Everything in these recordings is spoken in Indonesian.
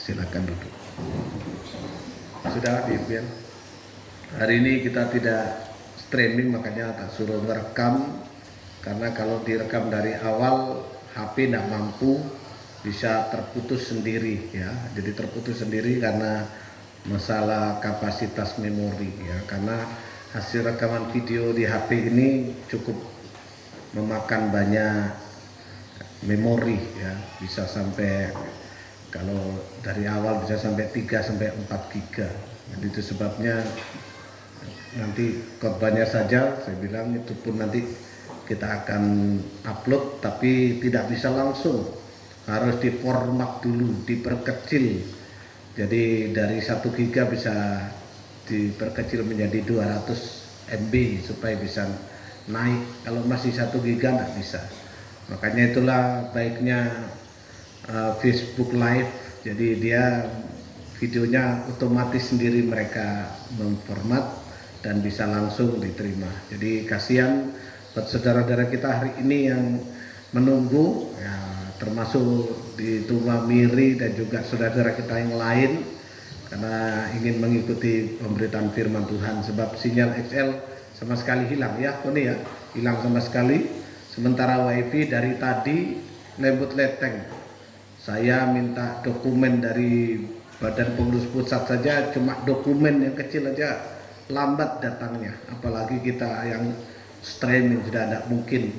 Silakan duduk. Sudah Bian. Hari ini kita tidak streaming, makanya tak suruh merekam, karena kalau direkam dari awal HP tidak mampu, bisa terputus sendiri ya. Jadi terputus sendiri karena masalah kapasitas memori ya. Karena hasil rekaman video di HP ini cukup memakan banyak memori ya, bisa sampai, kalau dari awal bisa sampai 3 sampai 4 giga. Jadi itu sebabnya nanti korbannya saja saya bilang itu pun nanti kita akan upload, tapi tidak bisa langsung, harus diformat dulu, diperkecil. Jadi dari 1 giga bisa diperkecil menjadi 200 MB supaya bisa naik. Kalau masih 1 giga nggak bisa. Makanya itulah baiknya Facebook Live. Jadi dia videonya otomatis sendiri mereka memformat dan bisa langsung diterima. Jadi kasihan buat saudara-saudara kita hari ini yang menunggu ya, termasuk di Tuma Miri dan juga saudara-saudara kita yang lain, karena ingin mengikuti pemberitaan firman Tuhan. Sebab sinyal XL sama sekali hilang ya, Tony ya, hilang sama sekali. Sementara WiFi dari tadi lembut leteng. Saya minta dokumen dari Badan Pengurus Pusat saja, cuma dokumen yang kecil aja lambat datangnya. Apalagi kita yang streaming sudah tidak mungkin.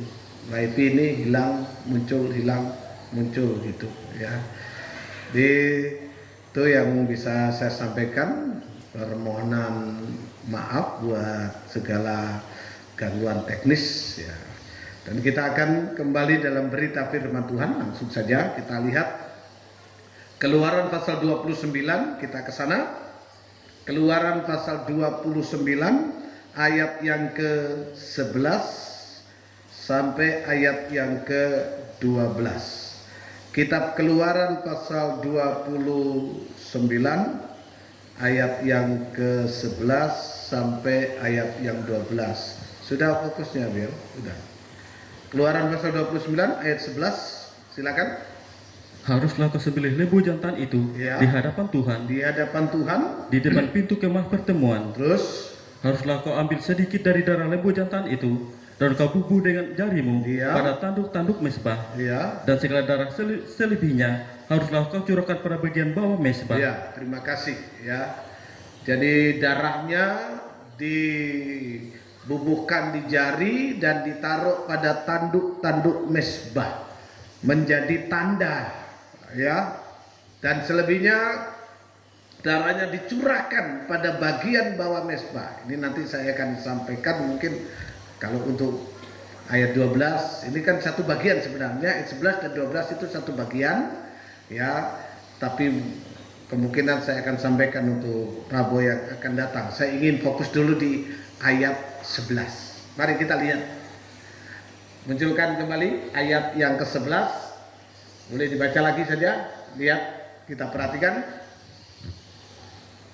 WiFi ini hilang, muncul, hilang, muncul gitu ya. Jadi itu yang bisa saya sampaikan. Permohonan maaf buat segala gangguan teknis ya. Dan kita akan kembali dalam berita firman Tuhan. Langsung saja kita lihat Keluaran pasal 29, kita ke sana. Keluaran pasal 29 ayat yang ke-11 sampai ayat yang ke-12. Kitab Keluaran pasal 29 ayat yang ke-11 sampai ayat yang 12. Sudah fokusnya, Bill? Sudah. Keluaran pasal 29 ayat 11, silakan. Haruslah kau sembelih lembu jantan itu Ya. di hadapan Tuhan, Di hadapan Tuhan. di depan pintu kemah pertemuan. Terus Haruslah kau ambil sedikit dari darah lembu jantan itu dan kau bubuh dengan jarimu Ya. pada tanduk-tanduk mesbah, ya. dan segala darah selebihnya haruslah kau curahkan pada bagian bawah mesbah. Ya, terima kasih ya. Jadi darahnya dibubuhkan di jari dan ditaruh pada tanduk-tanduk mesbah menjadi tanda ya. Dan selebihnya darahnya dicurahkan pada bagian bawah mesbah. Ini nanti saya akan sampaikan, mungkin kalau untuk ayat 12 ini kan satu bagian sebenarnya, ayat 11 dan 12 itu satu bagian ya, tapi kemungkinan saya akan sampaikan untuk Rabu yang akan datang. Saya ingin fokus dulu di ayat 11. Mari kita lihat. Munculkan kembali ayat yang ke-11. Boleh dibaca lagi saja. Lihat, kita perhatikan.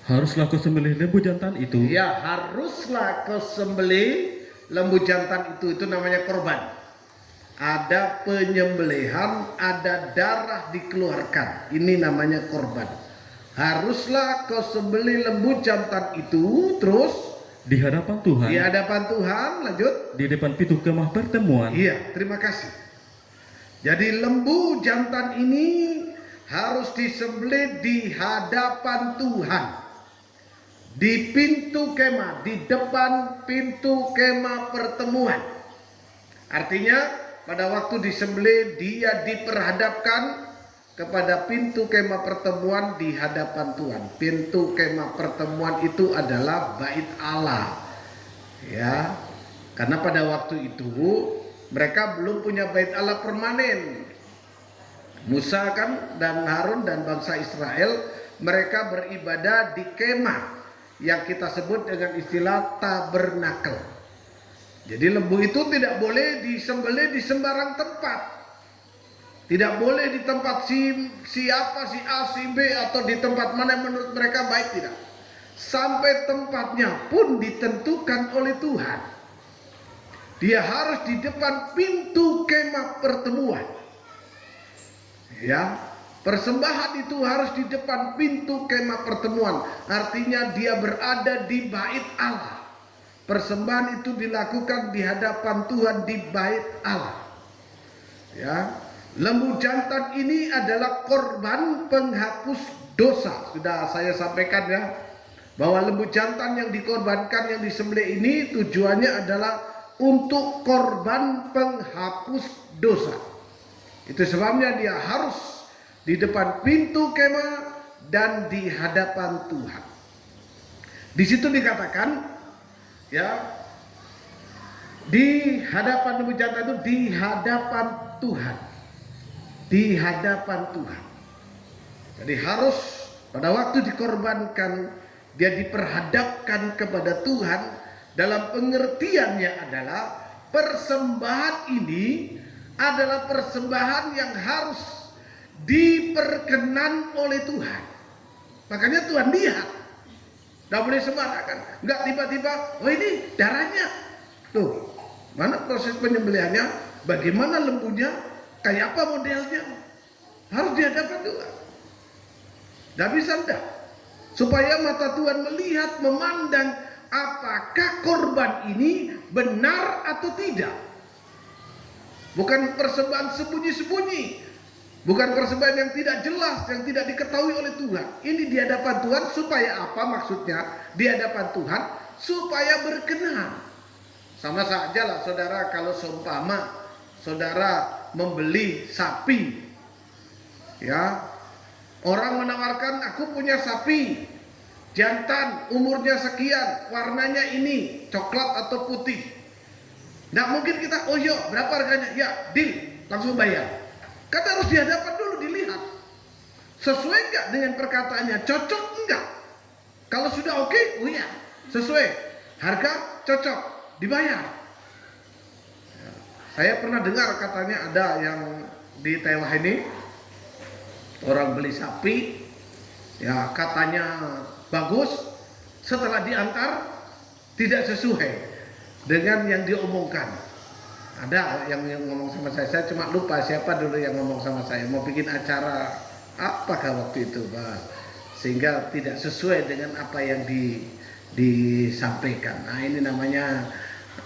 Haruslah kau sembelih lembu jantan itu. Ya, haruslah kau sembelih lembu jantan itu namanya korban. Ada penyembelihan, ada darah dikeluarkan. Ini namanya korban. Haruslah kau sembelih lembu jantan itu, terus Di hadapan Tuhan, di hadapan Tuhan, lanjut. di depan pintu kemah pertemuan. Iya, terima kasih. Jadi lembu jantan ini harus disembelih di hadapan Tuhan. Di pintu kemah, di depan pintu kemah pertemuan. Artinya pada waktu disembelih dia diperhadapkan kepada pintu kemah pertemuan di hadapan Tuhan. Pintu kemah pertemuan itu adalah bait Allah. Ya. Karena pada waktu itu mereka belum punya bait Allah permanen. Musa kan dan Harun dan bangsa Israel mereka beribadah di kemah yang kita sebut dengan istilah tabernakel. Jadi lembu itu tidak boleh disembelih di sembarang tempat. Tidak boleh di tempat siapa, si A, si B, atau di tempat mana menurut mereka baik, tidak. Sampai tempatnya pun ditentukan oleh Tuhan. Dia harus di depan pintu kemah pertemuan. Ya, Persembahan itu harus di depan pintu kemah pertemuan. Artinya dia berada di bait Allah. Persembahan itu dilakukan di hadapan Tuhan di bait Allah. Ya, lembu jantan ini adalah korban penghapus dosa. Sudah saya sampaikan ya, bahwa lembu jantan yang dikorbankan, yang disembelih ini tujuannya adalah untuk korban penghapus dosa. Itu sebabnya dia harus di depan pintu kemah dan di hadapan Tuhan. Di situ dikatakan ya, di hadapan lembu jantan itu di hadapan Tuhan. Di hadapan Tuhan. Jadi harus pada waktu dikorbankan dia diperhadapkan kepada Tuhan. Dalam pengertiannya adalah persembahan ini adalah persembahan yang harus diperkenan oleh Tuhan. Makanya Tuhan lihat, tidak boleh sembarangan. Enggak tiba-tiba, oh ini darahnya. Tuh, mana proses penyembelihannya? Bagaimana lembunya? Kayak apa modelnya? Harus dihadapkan Tuhan. Tidak bisa enggak. Supaya mata Tuhan melihat, memandang apakah korban ini benar atau tidak. Bukan persembahan sembunyi-sembunyi. Bukan persembahan yang tidak jelas, yang tidak diketahui oleh Tuhan. Ini di hadapan Tuhan supaya apa maksudnya? Di hadapan Tuhan supaya berkenan. Sama saja lah saudara, kalau seumpama saudara membeli sapi. Ya, orang menawarkan, aku punya sapi jantan, umurnya sekian, warnanya ini, coklat atau putih. Nggak mungkin kita, oh yuk, berapa harganya? Ya, deal, langsung bayar. Kan harus di hadapan dulu dilihat. Sesuai enggak dengan perkataannya? Cocok enggak? Kalau sudah oke, oh ya, sesuai. Harga cocok, dibayar. Ya, saya pernah dengar katanya ada yang di Taiwan ini, orang beli sapi, ya katanya bagus, setelah diantar tidak sesuai dengan yang diomongkan. Ada yang ngomong sama saya cuma lupa siapa dulu yang ngomong sama saya, mau bikin acara apakah waktu itu Pak, sehingga tidak sesuai dengan apa yang disampaikan. Nah ini namanya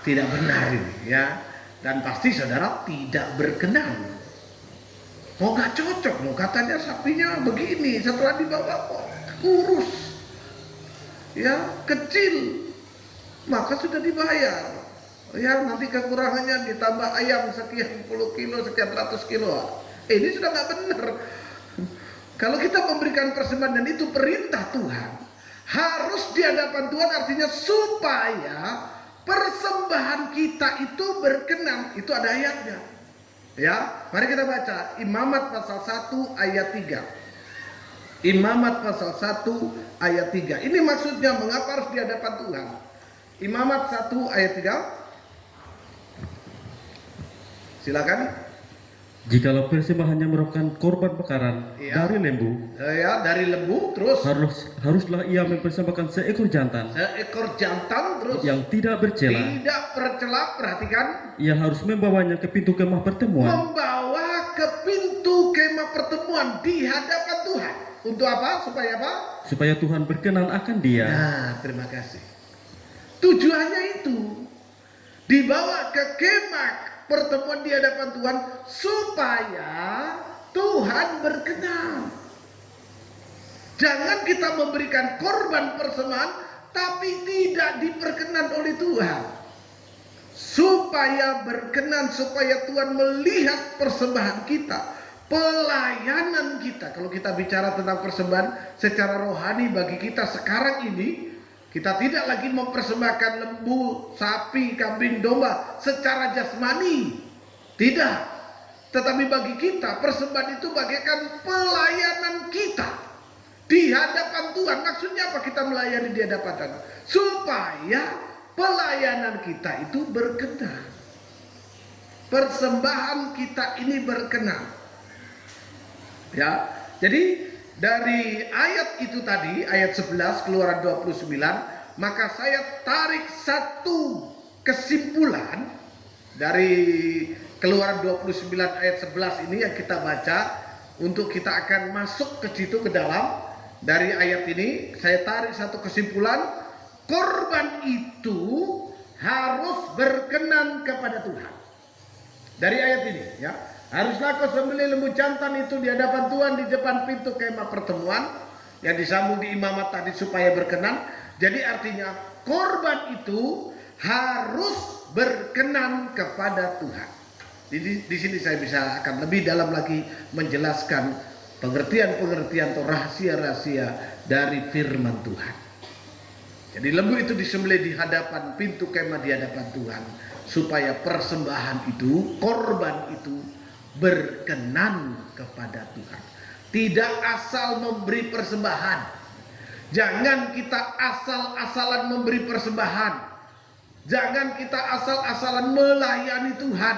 tidak benar ini ya, dan pasti saudara tidak berkenan. Oh gak cocok loh, katanya sapinya begini, setelah dibawa kok kurus ya, kecil, maka sudah dibayar. Ya nanti kekurangannya ditambah ayam sekian puluh kilo, sekian ratus kilo. Ini sudah nggak benar. Kalau kita memberikan persembahan dan itu perintah Tuhan, harus di hadapan Tuhan, artinya supaya persembahan kita itu berkenan. Itu ada ayatnya. Ya, mari kita baca Imamat pasal 1 ayat 3. Imamat pasal 1 ayat 3. Ini maksudnya mengapa harus di hadapan Tuhan. Imamat 1 ayat 3. Silakan. Jikalau persembahannya merupakan korban bakaran dari lembu, ya dari lembu, terus haruslah ia mempersembahkan seekor jantan. Seekor jantan terus yang tidak bercela. Tidak bercela, perhatikan. Ia harus membawanya ke pintu kemah pertemuan. Membawa ke pintu kemah pertemuan di hadapan Tuhan. Untuk apa? Supaya apa? Supaya Tuhan berkenan akan dia. Nah, terima kasih. Tujuannya itu dibawa ke kemah pertemuan di hadapan Tuhan supaya Tuhan berkenan. Jangan kita memberikan korban persembahan tapi tidak diperkenan oleh Tuhan. Supaya berkenan, supaya Tuhan melihat persembahan kita, pelayanan kita. Kalau kita bicara tentang persembahan secara rohani bagi kita sekarang ini, kita tidak lagi mempersembahkan lembu, sapi, kambing, domba secara jasmani. Tidak. Tetapi bagi kita persembahan itu bagaikan pelayanan kita di hadapan Tuhan. Maksudnya apa kita melayani di hadapan Tuhan? Supaya pelayanan kita itu berkenan. Persembahan kita ini berkenan. Ya. Jadi dari ayat itu tadi, ayat 11 Keluaran 29, maka saya tarik satu kesimpulan dari Keluaran 29 ayat 11 ini yang kita baca, untuk kita akan masuk ke situ ke dalam. Dari ayat ini saya tarik satu kesimpulan, korban itu harus berkenan kepada Tuhan. Dari ayat ini ya, haruslah kau sembelih lembu jantan itu di hadapan Tuhan di depan pintu kemah pertemuan yang disambung di imamat tadi supaya berkenan. Jadi artinya korban itu harus berkenan kepada Tuhan. Di sini saya bisa akan lebih dalam lagi menjelaskan pengertian-pengertian atau rahasia-rahasia dari firman Tuhan. Jadi lembu itu disembelih di hadapan pintu kemah di hadapan Tuhan supaya persembahan itu, korban itu berkenan kepada Tuhan. Tidak asal memberi persembahan. Jangan kita asal-asalan memberi persembahan. Jangan kita asal-asalan melayani Tuhan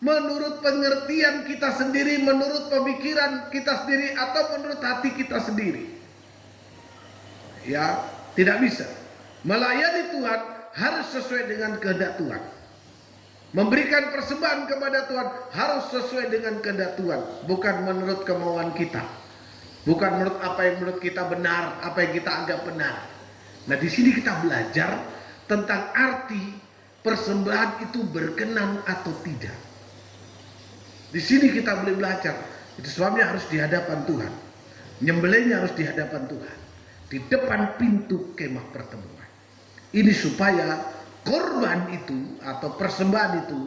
menurut pengertian kita sendiri, menurut pemikiran kita sendiri, atau menurut hati kita sendiri. Ya, tidak bisa. Melayani Tuhan harus sesuai dengan kehendak Tuhan. Memberikan persembahan kepada Tuhan harus sesuai dengan kehendak Tuhan, bukan menurut kemauan kita. Bukan menurut apa yang menurut kita benar, apa yang kita anggap benar. Nah, di sini kita belajar tentang arti persembahan itu berkenan atau tidak. Di sini kita boleh belajar. Itu sebabnya harus di hadapan Tuhan. Nyembelihnya harus di hadapan Tuhan. Di depan pintu kemah pertemuan. Ini supaya korban itu atau persembahan itu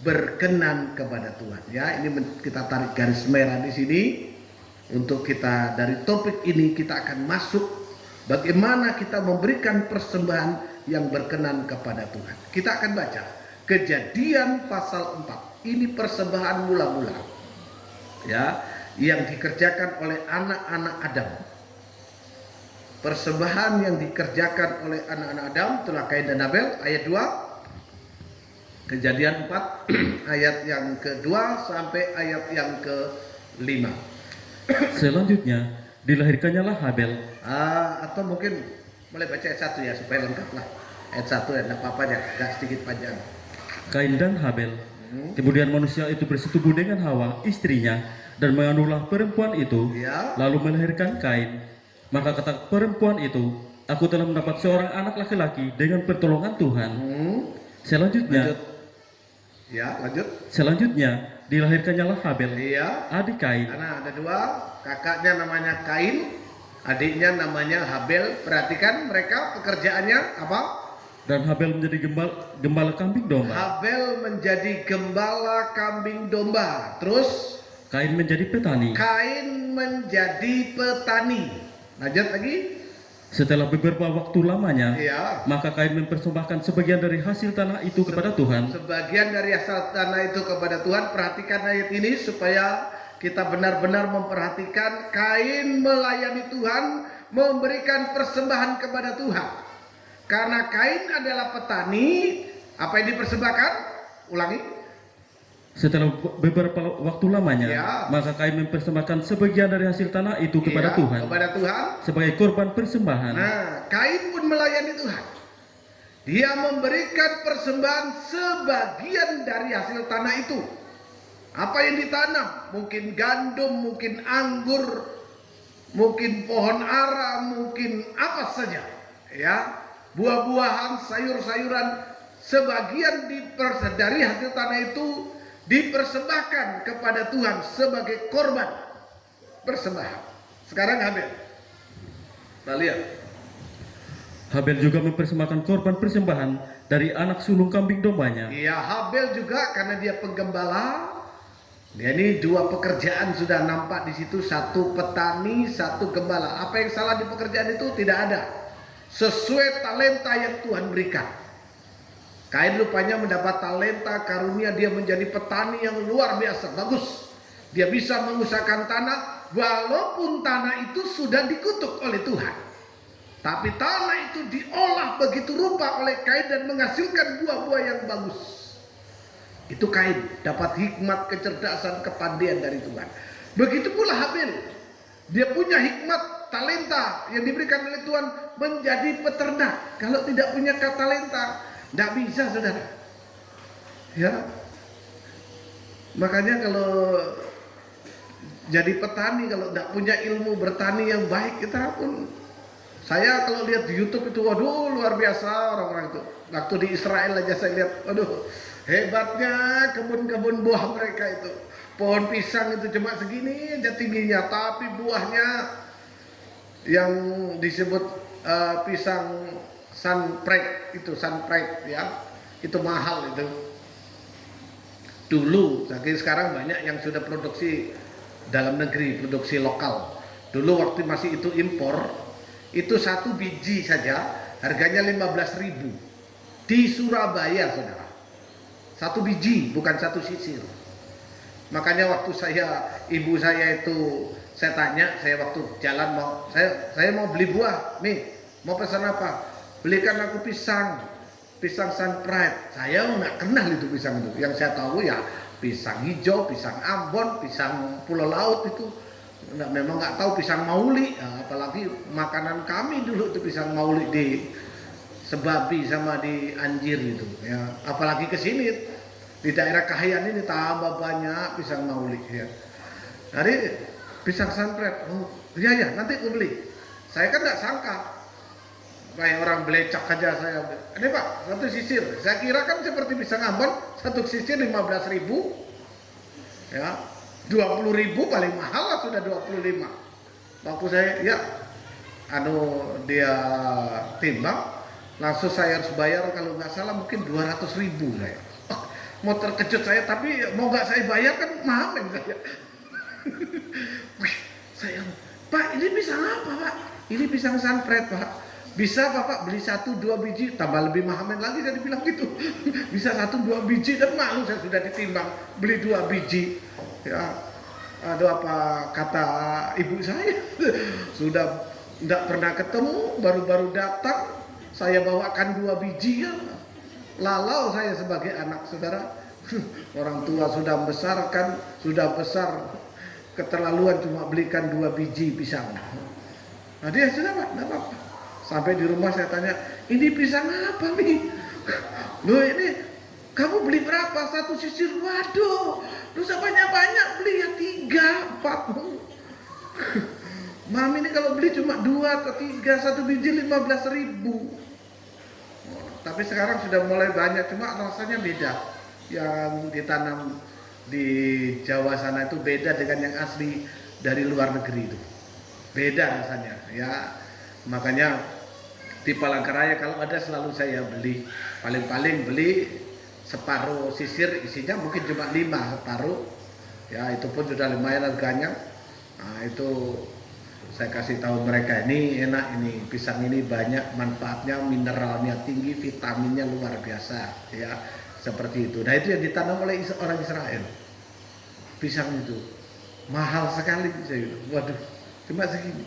berkenan kepada Tuhan. Ya, ini kita tarik garis merah di sini. Untuk kita dari topik ini kita akan masuk bagaimana kita memberikan persembahan yang berkenan kepada Tuhan. Kita akan baca Kejadian pasal 4. Ini persembahan mula-mula. Ya, yang dikerjakan oleh anak-anak Adam. Persembahan yang dikerjakan oleh anak-anak Adam, itulah Kain dan Habel, ayat 2. Kejadian 4 ayat yang kedua sampai ayat yang ke-5. Selanjutnya dilahirkannya lah Habel. Atau mungkin mulai baca ayat 1 ya supaya lengkap lah. Ayat 1 ya, tidak apa-apa ya, agak sedikit panjang. Kain dan Habel. Kemudian manusia itu bersetubuh dengan Hawa, istrinya, dan mengandunglah perempuan itu, Ya. lalu melahirkan Kain. Maka kata perempuan itu, aku telah mendapat seorang anak laki-laki dengan pertolongan Tuhan. Selanjutnya, Lanjut. Ya, lanjut. selanjutnya dilahirkannya lah Habel, Iya. adik Kain. Karena ada dua, kakaknya namanya Kain, adiknya namanya Habel. Perhatikan mereka pekerjaannya apa? Dan Habel menjadi gembala kambing domba. Habel menjadi gembala kambing domba. Terus Kain menjadi petani. Kain menjadi petani. Lanjut lagi. Setelah beberapa waktu lamanya, Iya. maka Kain mempersembahkan sebagian dari hasil tanah itu kepada Tuhan. Sebagian dari asal tanah itu kepada Tuhan. Perhatikan ayat ini supaya kita benar-benar memperhatikan. Kain melayani Tuhan, memberikan persembahan kepada Tuhan. Karena Kain adalah petani, apa yang dipersembahkan? Ulangi. Setelah beberapa waktu lamanya, Ya. maka Kain mempersembahkan sebagian dari hasil tanah itu kepada Iya, Tuhan kepada Tuhan. sebagai korban persembahan. Nah, Kain pun melayani Tuhan. Dia memberikan persembahan sebagian dari hasil tanah itu. Apa yang ditanam? Mungkin gandum, mungkin anggur, mungkin pohon ara, mungkin apa saja. Ya, buah-buahan, sayur-sayuran, sebagian dari hasil tanah itu dipersembahkan kepada Tuhan sebagai korban persembahan. Sekarang Habel. Kita lihat. Habel juga mempersembahkan korban persembahan dari anak sulung kambing dombanya. Iya, Habel juga karena dia penggembala. Dia ini dua pekerjaan sudah nampak di situ, satu petani, satu gembala. Apa yang salah di pekerjaan itu? Tidak ada. Sesuai talenta yang Tuhan berikan. Kain rupanya mendapat talenta karunia, dia menjadi petani yang luar biasa, bagus. Dia bisa mengusahakan tanah, walaupun tanah itu sudah dikutuk oleh Tuhan. Tapi tanah itu diolah begitu rupa oleh Kain dan menghasilkan buah-buah yang bagus. Itu Kain, dapat hikmat, kecerdasan, kepandaian dari Tuhan. Begitu pula Habel. Dia punya hikmat, talenta yang diberikan oleh Tuhan menjadi peternak. Kalau tidak punya talenta, tidak bisa, saudara. Ya, makanya kalau jadi petani kalau tidak punya ilmu bertani yang baik, kita pun, saya kalau lihat di YouTube itu, waduh luar biasa orang-orang itu. Waktu di Israel aja saya lihat, waduh hebatnya kebun-kebun buah mereka itu. Pohon pisang itu cuma segini aja tingginya, tapi buahnya yang disebut pisang sunpride itu, sunpride ya, itu mahal itu. Dulu, sekarang banyak yang sudah produksi dalam negeri, produksi lokal. Dulu waktu masih itu impor, itu satu biji saja harganya 15.000 di Surabaya, saudara. Satu biji, bukan satu sisir. Makanya waktu ibu saya itu, saya tanya, saya waktu jalan saya mau beli buah, nih mau pesan apa? Belikan aku pisang sunpride. Saya nggak kenal itu pisang itu. Yang saya tahu ya pisang hijau, pisang Ambon, pisang Pulau Laut itu. Memang nggak tahu pisang mauli, ya, apalagi makanan kami dulu itu pisang mauli di Sebabi sama di Anjir itu. Ya, apalagi ke sini di daerah Kahayan ini tambah banyak pisang mauli. Ya. Jadi pisang sunpride, oh iya nanti aku beli. Saya kan nggak sangka. Kayak orang belecak aja saya. Ini Pak, satu sisir. Saya kira kan seperti pisang Ambon, satu sisir 15.000. Ya, 20.000 paling mahal lah, sudah 25. Waktu saya dia timbang, langsung saya harus bayar kalau nggak salah mungkin 200.000 saya. Oh, mau terkejut saya, tapi mau nggak saya bayar kan mahal saya. Wih, saya, Pak ini pisang apa Pak? Ini pisang sunpride Pak. Bisa Bapak beli 1-2 biji, tambah lebih mahal lagi, saya dibilang gitu. Bisa 1-2 biji, dan malu saya sudah ditimbang beli 2 biji. Ya, aduh apa kata ibu saya, sudah tidak pernah ketemu, baru-baru datang, saya bawakan 2 biji ya. Lalau saya sebagai anak, saudara. Orang tua sudah membesarkan, sudah besar, keterlaluan cuma belikan 2 biji pisang. Nah dia sudah Pak, tidak apa-apa. Sampai di rumah saya tanya, ini pisang apa nih? Loh ini kamu beli berapa? Satu sisir? Waduh, dosa banyak-banyak beli ya 3, 4. Mami ini kalau beli cuma 2 atau 3, satu biji 15.000. Tapi sekarang sudah mulai banyak, cuma rasanya beda. Yang ditanam di Jawa sana itu beda dengan yang asli dari luar negeri itu. Beda rasanya ya. Makanya di Palangkaraya kalau ada selalu saya beli, paling-paling beli separuh sisir, isinya mungkin cuma 5 separuh ya, itu pun sudah lumayan harganya. Nah itu saya kasih tahu mereka, ini enak, ini pisang ini banyak manfaatnya, mineralnya tinggi, vitaminnya luar biasa ya, seperti itu. Nah itu yang ditanam oleh orang Israel, pisang itu mahal sekali. Saya bilang, waduh cuma segini.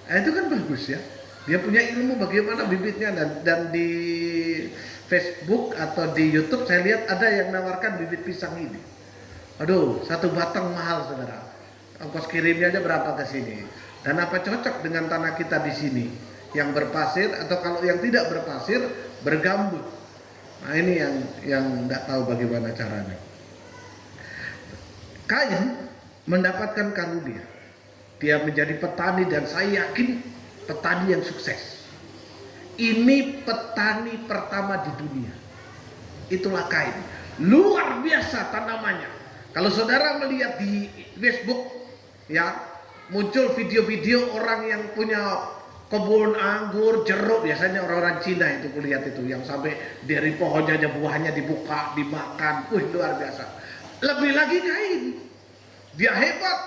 Nah itu kan bagus ya, dia punya ilmu bagaimana bibitnya. Dan di Facebook atau di YouTube saya lihat ada yang menawarkan bibit pisang ini. Aduh, 1 batang mahal saudara. Ongkos kirimnya aja berapa ke sini. Dan apa cocok dengan tanah kita di sini yang berpasir, atau kalau yang tidak berpasir bergambut. Nah ini yang nggak tahu bagaimana caranya. Kain mendapatkan karunia, dia menjadi petani, dan saya yakin petani yang sukses. Ini petani pertama di dunia. Itulah Kain. Luar biasa tanamannya. Kalau saudara melihat di Facebook ya, muncul video-video orang yang punya kebun anggur, jeruk, biasanya orang-orang Cina itu kulihat itu, yang sampai dari pohonnya aja buahnya dibuka, dimakan. Luar biasa. Lebih lagi Kain. Dia hebat.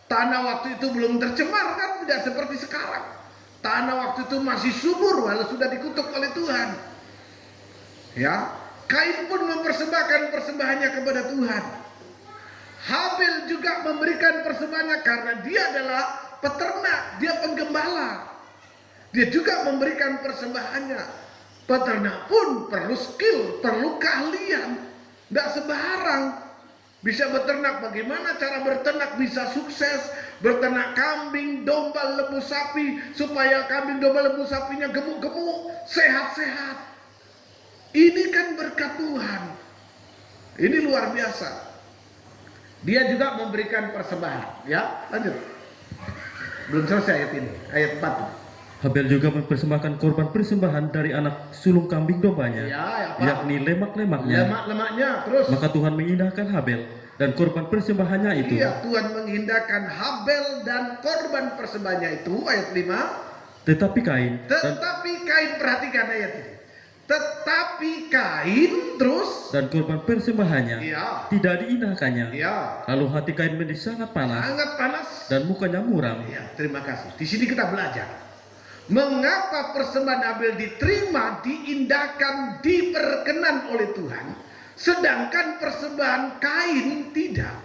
Tanah waktu itu belum tercemar kan, tidak seperti sekarang. Tanah waktu itu masih subur walau sudah dikutuk oleh Tuhan. Ya, Kain pun mempersembahkan persembahannya kepada Tuhan. Habil juga memberikan persembahannya karena dia adalah peternak, dia penggembala. Dia juga memberikan persembahannya. Peternak pun perlu skill, perlu keahlian. Tidak sembarang bisa beternak. Bagaimana cara berternak bisa sukses? Berternak kambing, domba, lembu, sapi, supaya kambing, domba, lembu, sapinya gemuk-gemuk, sehat-sehat. Ini kan berkat Tuhan. Ini luar biasa. Dia juga memberikan persembahan. Ya, lanjut. Belum selesai ayat ini, ayat 4. Habel juga mempersembahkan korban persembahan dari anak sulung kambing dombanya, Ya, apa? yakni lemak-lemaknya. Lemak-lemaknya, terus. Maka Tuhan mengindahkan Habel dan korban persembahannya itu. Iya, Tuhan mengindahkan Habel dan korban persembahannya itu, ayat 5. Tetapi Kain Tetapi Kain, perhatikan ayat ini. Tetapi Kain, terus. dan korban persembahannya Iya. tidak diindahkannya. Iya. Lalu hati Kain menjadi sangat panas Sangat panas. dan mukanya muram. Ya, terima kasih. Di sini kita belajar mengapa persembahan Abel diterima, diindahkan, diperkenan oleh Tuhan, sedangkan persembahan Kain tidak.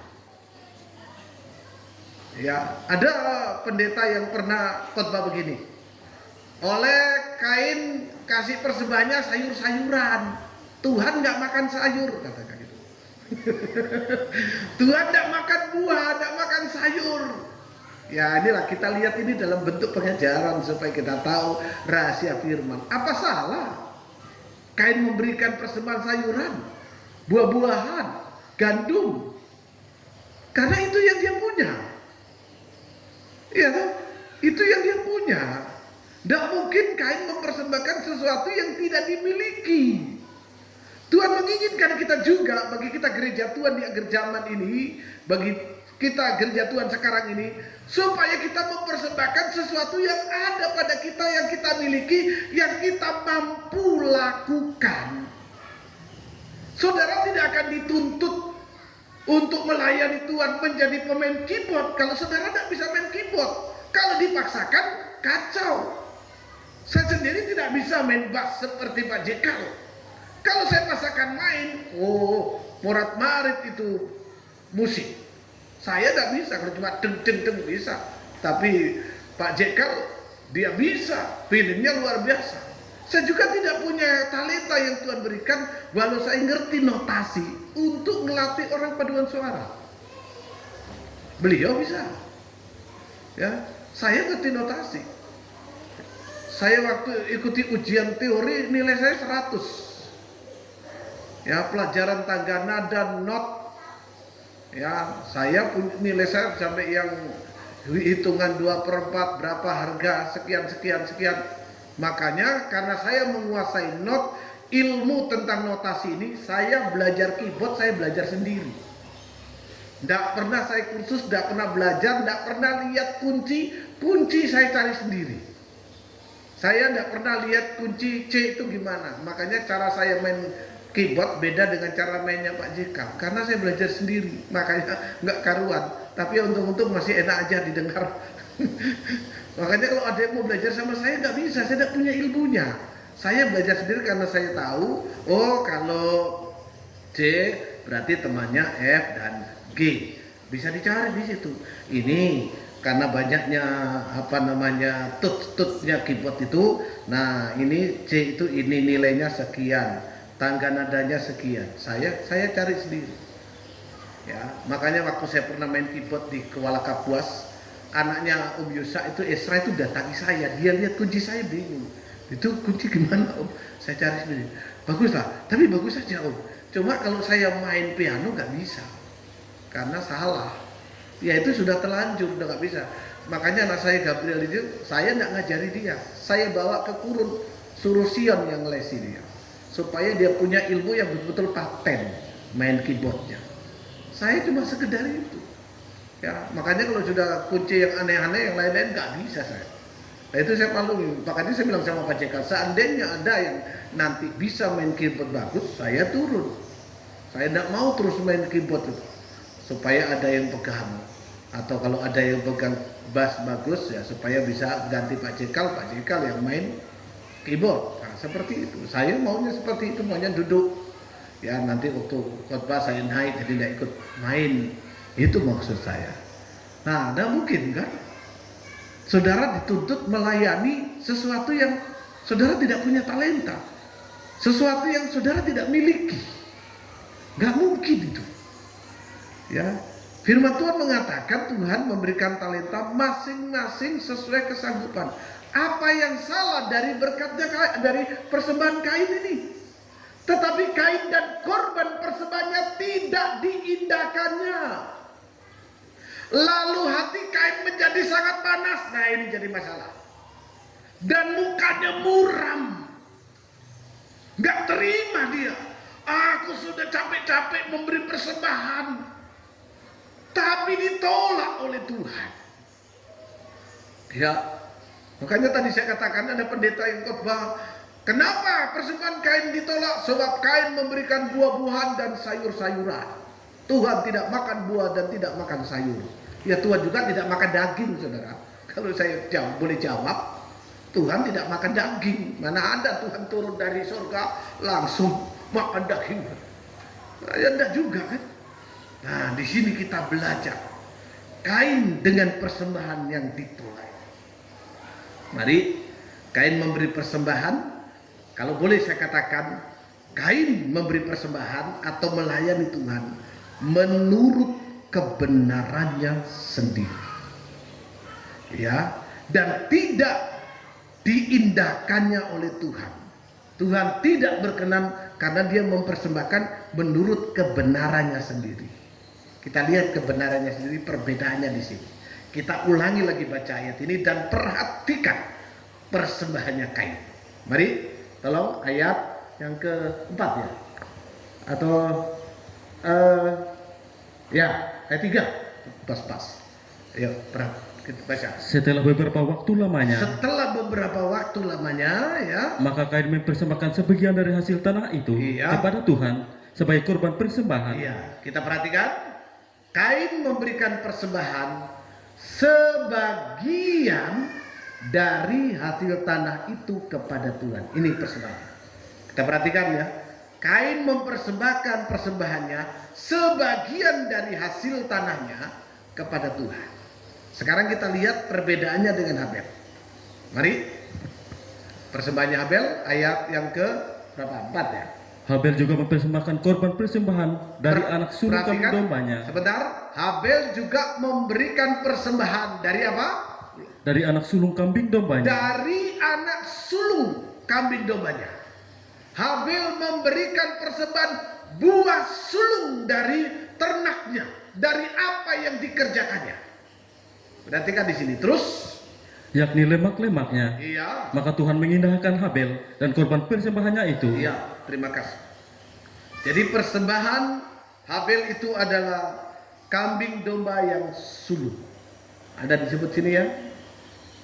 Ya, ada pendeta yang pernah khotbah begini. Oleh Kain kasih persembahannya sayur-sayuran, Tuhan nggak makan sayur, katakan gitu. Tuhan nggak makan buah, nggak makan sayur. Ya, inilah kita lihat ini dalam bentuk pengajaran supaya kita tahu rahasia firman. Apa salah Kain memberikan persembahan sayuran, buah-buahan, gandum? Karena itu yang dia punya. Iya, itu yang dia punya. Tidak mungkin Kain mempersembahkan sesuatu yang tidak dimiliki. Tuhan menginginkan kita juga, bagi kita gereja Tuhan di akhir zaman ini, bagi kita gereja Tuhan sekarang ini, supaya kita mempersembahkan sesuatu yang ada pada kita, yang kita miliki, yang kita mampu lakukan. Saudara tidak akan dituntut untuk melayani Tuhan menjadi pemain keyboard kalau saudara tidak bisa main keyboard. Kalau dipaksakan, kacau. Saya sendiri tidak bisa main bass seperti Pak Jekal. Kalau saya paksakan main, morat marit itu musik. Saya tidak bisa, kalau cuma deng bisa. Tapi Pak Jekal dia bisa, filmnya luar biasa. Saya juga tidak punya talenta yang Tuhan berikan, walau saya ngerti notasi untuk melatih orang paduan suara. Beliau bisa. Ya, saya ngerti notasi. Saya waktu ikuti ujian teori nilai saya 100. Ya, pelajaran tangga nada not. Ya, saya nilai saya sampai yang hitungan 2/4 berapa harga sekian. Makanya karena saya menguasai not, ilmu tentang notasi ini, saya belajar keyboard, saya belajar sendiri. Tidak pernah saya kursus, tidak pernah belajar, tidak pernah lihat kunci saya cari sendiri. Saya tidak pernah lihat kunci C itu gimana. Makanya cara saya main keyboard beda dengan cara mainnya Pak Jekal, karena saya belajar sendiri, makanya nggak karuan. Tapi untung-untung masih enak aja didengar. Makanya kalau ada yang mau belajar sama saya nggak bisa, saya tidak punya ilmunya. Saya belajar sendiri karena saya tahu, kalau C berarti temannya F dan G, bisa dicari di situ. Ini karena banyaknya tut-tutnya keyboard itu. Nah, ini C itu ini nilainya sekian, tangga nadanya sekian. Saya cari sendiri. Ya, makanya waktu saya pernah main keyboard di Kuala Kapuas, anaknya Om Yusa itu Esra itu datangi saya, dia lihat kunci saya bingung. Itu kunci gimana Om? Saya cari sendiri. Bagus lah, tapi bagus saja Om. Cuma kalau saya main piano nggak bisa, karena salah. Ya itu sudah terlanjur, udah nggak bisa. Makanya anak saya Gabriel itu, saya nggak ngajari dia. Saya bawa ke Kurun, suruh Sion yang lesi dia, supaya dia punya ilmu yang betul-betul paten main keyboardnya. Saya cuma sekedar itu. Ya, makanya kalau sudah kunci yang aneh-aneh, yang lain-lain nggak bisa saya. Nah itu saya malu. Makanya saya bilang sama Pak Jekal, seandainya ada yang nanti bisa main keyboard bagus, saya turun. Saya tidak mau terus main keyboard itu, supaya ada yang pegang. Atau kalau ada yang pegang bass bagus, ya supaya bisa ganti Pak Jekal yang main keyboard. Nah, seperti itu. Saya maunya seperti itu, maunya duduk. Ya nanti waktu khotbah saya naik, jadi tidak ikut main. Itu maksud saya. Nah, tidak mungkin kan? Saudara dituntut melayani sesuatu yang saudara tidak punya talenta, sesuatu yang saudara tidak miliki. Gak mungkin itu. Ya, firman Tuhan mengatakan Tuhan memberikan talenta masing-masing sesuai kesanggupan. Apa yang salah dari berkatnya, dari persembahan Kain ini? Tetapi Kain dan korban persembahannya tidak diindahkannya. Lalu hati Kain menjadi sangat panas. Nah, ini jadi masalah. Dan mukanya muram. Gak terima dia. Aku sudah capek-capek memberi persembahan, tapi ditolak oleh Tuhan. Ya, makanya tadi saya katakan ada pendeta yang khotbah, kenapa persembahan Kain ditolak? Sebab Kain memberikan buah-buahan dan sayur-sayuran. Tuhan tidak makan buah dan tidak makan sayur. Ya, Tuhan juga tidak makan daging, saudara. Kalau saya boleh jawab, Tuhan tidak makan daging. Mana ada Tuhan turun dari surga langsung makan daging? Ya enggak juga kan? Nah, di sini kita belajar Kain dengan persembahan yang ditolak. Mari, Kain memberi persembahan. Kalau boleh saya katakan, Kain memberi persembahan atau melayani Tuhan menurut kebenarannya sendiri. Ya, dan tidak diindahkannya oleh Tuhan. Tuhan tidak berkenan karena dia mempersembahkan menurut kebenarannya sendiri. Kita lihat kebenarannya sendiri, perbedaannya di sini. Kita ulangi lagi baca ayat ini dan perhatikan persembahannya Kain. Mari, tolong ayat yang keempat ya. Atau ya, ayat 3. Pas-pas. Ayo, kita baca. Setelah beberapa waktu lamanya, ya, maka Kain mempersembahkan sebagian dari hasil tanah itu iya, kepada Tuhan sebagai korban persembahan. Iya, kita perhatikan, Kain memberikan persembahan sebagian dari hasil tanah itu kepada Tuhan. Ini persembahan. Kita perhatikan ya, Kain mempersembahkan persembahannya sebagian dari hasil tanahnya kepada Tuhan. Sekarang kita lihat perbedaannya dengan Habel. Mari, persembahannya Habel ayat yang ke berapa? 4 ya. Habel juga mempersembahkan korban persembahan dari anak sulung kambing dombanya. Sebentar, Habel juga memberikan persembahan dari apa? Dari anak sulung kambing dombanya. Dari anak sulung kambing dombanya. Habel memberikan persembahan buah sulung dari ternaknya, dari apa yang dikerjakannya. Perhatikan di sini terus, yakni lemak-lemaknya. iya, Maka Tuhan mengindahkan Habel dan korban persembahannya itu. Iya, terima kasih. Jadi persembahan Habel itu adalah kambing domba yang sulung. Ada disebut sini ya,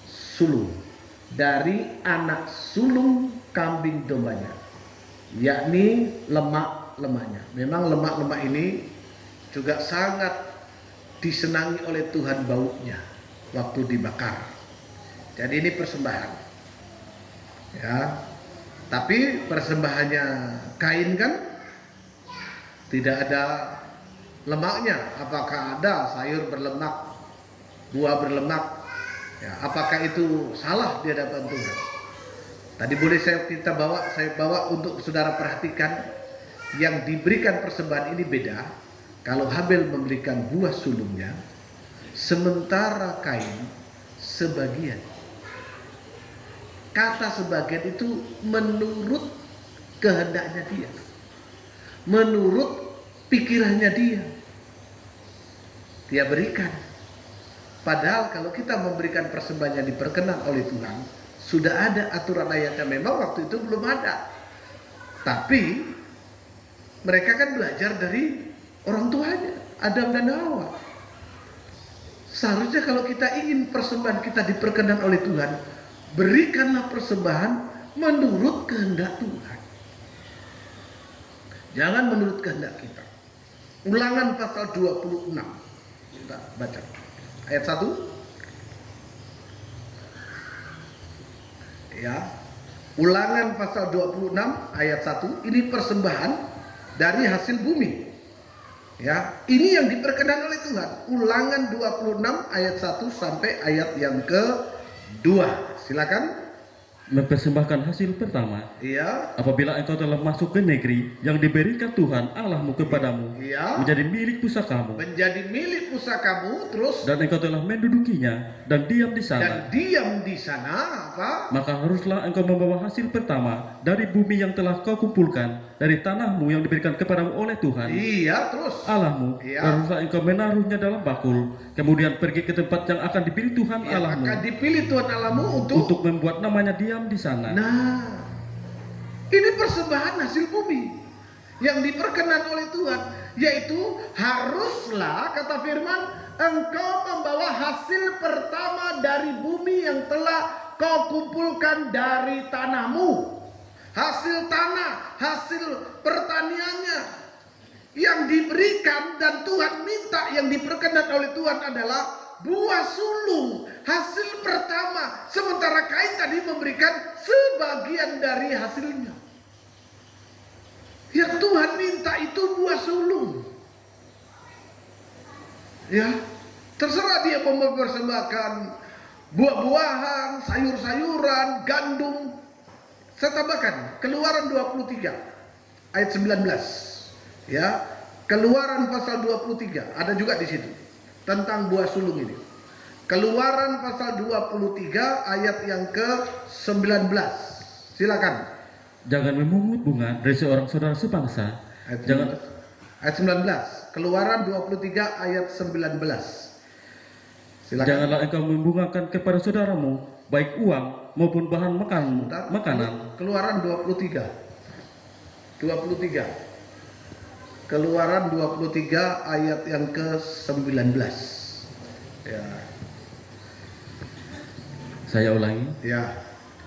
sulung. Dari anak sulung kambing dombanya, yakni lemak-lemaknya. Memang lemak-lemak ini juga sangat disenangi oleh Tuhan baunya waktu dibakar. Jadi ini persembahan. Ya. Tapi persembahannya Kain kan tidak ada lemaknya. Apakah ada sayur berlemak, buah berlemak? Ya, apakah itu salah di hadapan Tuhan? Tadi boleh saya bawa untuk saudara perhatikan, yang diberikan persembahan ini beda. Kalau Habel memberikan buah sulungnya, sementara Kain sebagian. Kata sebagian itu menurut kehendaknya dia, menurut pikirannya dia berikan. Padahal kalau kita memberikan persembahan yang diperkenan oleh Tuhan, sudah ada aturan ayatnya. Memang waktu itu belum ada, tapi mereka kan belajar dari orang tuanya, Adam dan Hawa. Seharusnya kalau kita ingin persembahan kita diperkenan oleh Tuhan, berikanlah persembahan menurut kehendak Tuhan, jangan menurut kehendak kita. Ulangan pasal 26, kita baca ayat 1 ya. Ulangan pasal 26 ayat 1, ini persembahan dari hasil bumi. Ya, ini yang diperkenan oleh Tuhan. Ulangan 26 ayat 1 sampai ayat yang ke-2. Silakan mempersembahkan hasil pertama. Iya. Apabila engkau telah masuk ke negeri yang diberikan Tuhan Allahmu kepadamu, Iya. menjadi milik pusakamu, Menjadi milik pusakamu, terus dan engkau telah mendudukinya dan diam di sana, dan diam di sana, apa? maka haruslah engkau membawa hasil pertama dari bumi yang telah kau kumpulkan, dari tanahmu yang diberikan kepadamu oleh Tuhan Iya, terus. Allahmu. Iya. Haruslah engkau menaruhnya dalam bakul, kemudian pergi ke tempat yang akan dipilih Tuhan Yang Allahmu akan dipilih Tuhan Allahmu untuk membuat namanya diam di sana. Nah, ini persembahan hasil bumi yang diperkenan oleh Tuhan, yaitu haruslah, kata firman, engkau membawa hasil pertama dari bumi yang telah kau kumpulkan dari tanahmu. Hasil tanah, hasil pertaniannya yang diberikan, dan Tuhan minta yang diperkenan oleh Tuhan adalah buah sulung, hasil pertama. Sementara Kain tadi memberikan sebagian dari hasilnya. Yang Tuhan minta itu buah sulung. Ya, terserah dia mau mempersembahkan buah-buahan, sayur-sayuran, gandum. Saya tambahkan Keluaran 23 ayat 19. Ya, Keluaran pasal 23 ada juga di situ tentang buah sulung ini. Keluaran pasal 23 ayat yang ke-19. Silakan. Jangan memungut bunga dari seorang saudara sebangsa. Ayat 19. Jangan Ayat 19. Keluaran 23 ayat 19. Silakan. Janganlah engkau membungakan kepada saudaramu baik uang maupun bahan makanan. Keluaran 23. 23. Keluaran 23 ayat yang ke-19. Ya. Saya ulangi. Ya.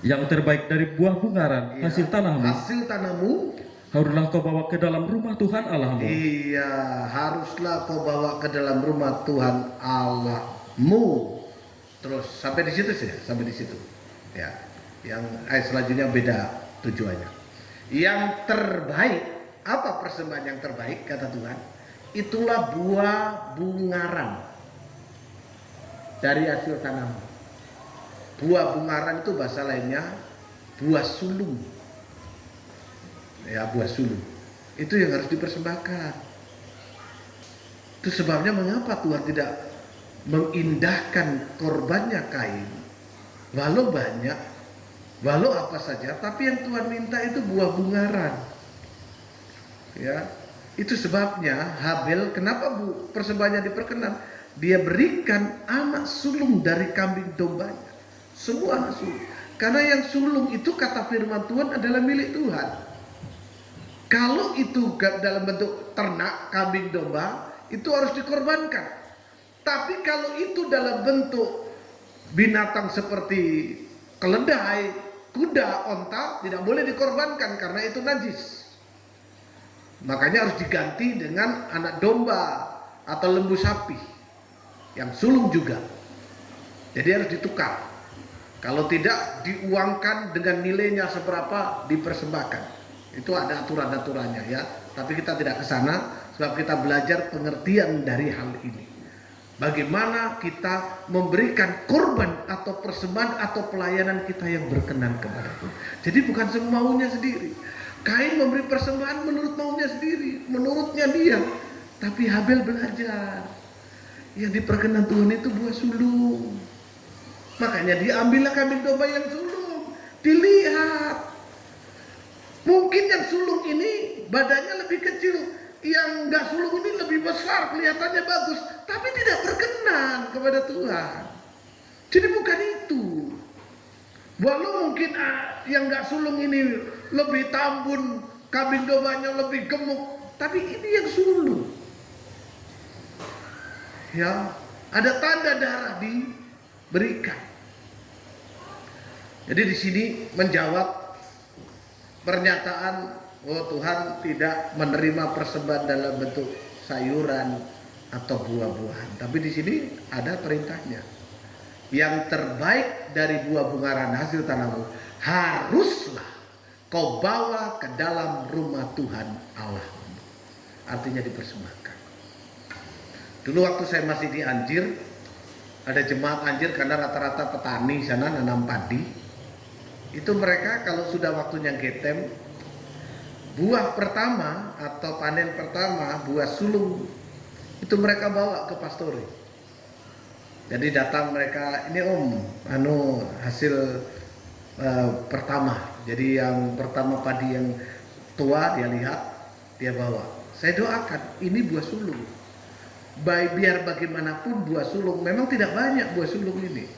Yang terbaik dari buah bungaran Ya. hasil tanahmu, Hasil tanahmu, haruslah kau bawa ke dalam rumah Tuhan Allahmu. iya, haruslah kau bawa ke dalam rumah Tuhan Allahmu. Terus sampai di situ sih, sampai di situ. Ya. Yang ayat selanjutnya beda tujuannya. Yang terbaik, apa persembahan yang terbaik kata Tuhan? Itulah buah bungaran dari hasil tanahmu. Buah bungaran itu bahasa lainnya buah sulung. Ya, buah sulung. Itu yang harus dipersembahkan. Itu sebabnya mengapa Tuhan tidak mengindahkan korbannya Kain. Walau banyak, walau apa saja, tapi yang Tuhan minta itu buah bungaran. Ya, itu sebabnya Habel, kenapa persembahannya diperkenan? Dia berikan anak sulung dari kambing dombanya. Semua anak sulung. Karena yang sulung itu kata firman Tuhan adalah milik Tuhan. Kalau itu dalam bentuk ternak, kambing domba, itu harus dikorbankan. Tapi kalau itu dalam bentuk binatang seperti keledai, kuda, onta, tidak boleh dikorbankan karena itu najis. Makanya harus diganti dengan anak domba atau lembu sapi yang sulung juga. Jadi harus ditukar. Kalau tidak diuangkan dengan nilainya seberapa dipersembahkan. Itu ada aturan-aturannya ya. Tapi kita tidak ke sana sebab kita belajar pengertian dari hal ini. Bagaimana kita memberikan korban atau persembahan atau pelayanan kita yang berkenan kepada Tuhan. Jadi bukan semaunya sendiri. Kain memberi persembahan menurut maunya sendiri, menurutnya dia. Tapi Habel belajar. Yang diperkenan Tuhan itu buah sulung. Makanya diambillah kambing domba yang sulung. Dilihat. Mungkin yang sulung ini badannya lebih kecil. Yang enggak sulung ini lebih besar, kelihatannya bagus. Tapi tidak berkenan kepada Tuhan. Jadi bukan itu. Walau mungkin yang enggak sulung ini lebih tambun, kambing dombanya lebih gemuk. Tapi ini yang sulung. Ya, ada tanda darah diberikan. Jadi di sini menjawab pernyataan bahwa Tuhan tidak menerima persembahan dalam bentuk sayuran atau buah-buahan. Tapi di sini ada perintahnya. Yang terbaik dari buah bungaran hasil tanahmu haruslah kau bawa ke dalam rumah Tuhan Allahmu. Artinya dipersembahkan. Dulu waktu saya masih di Anjir, ada jemaat Anjir karena rata-rata petani sana nanam padi. Itu mereka kalau sudah waktunya getem, buah pertama atau panen pertama, buah sulung, itu mereka bawa ke pastori. Jadi datang mereka, ini om, hasil pertama. Jadi yang pertama padi yang tua dia lihat, dia bawa. Saya doakan, ini buah sulung. Biar bagaimanapun buah sulung, memang tidak banyak buah sulung ini.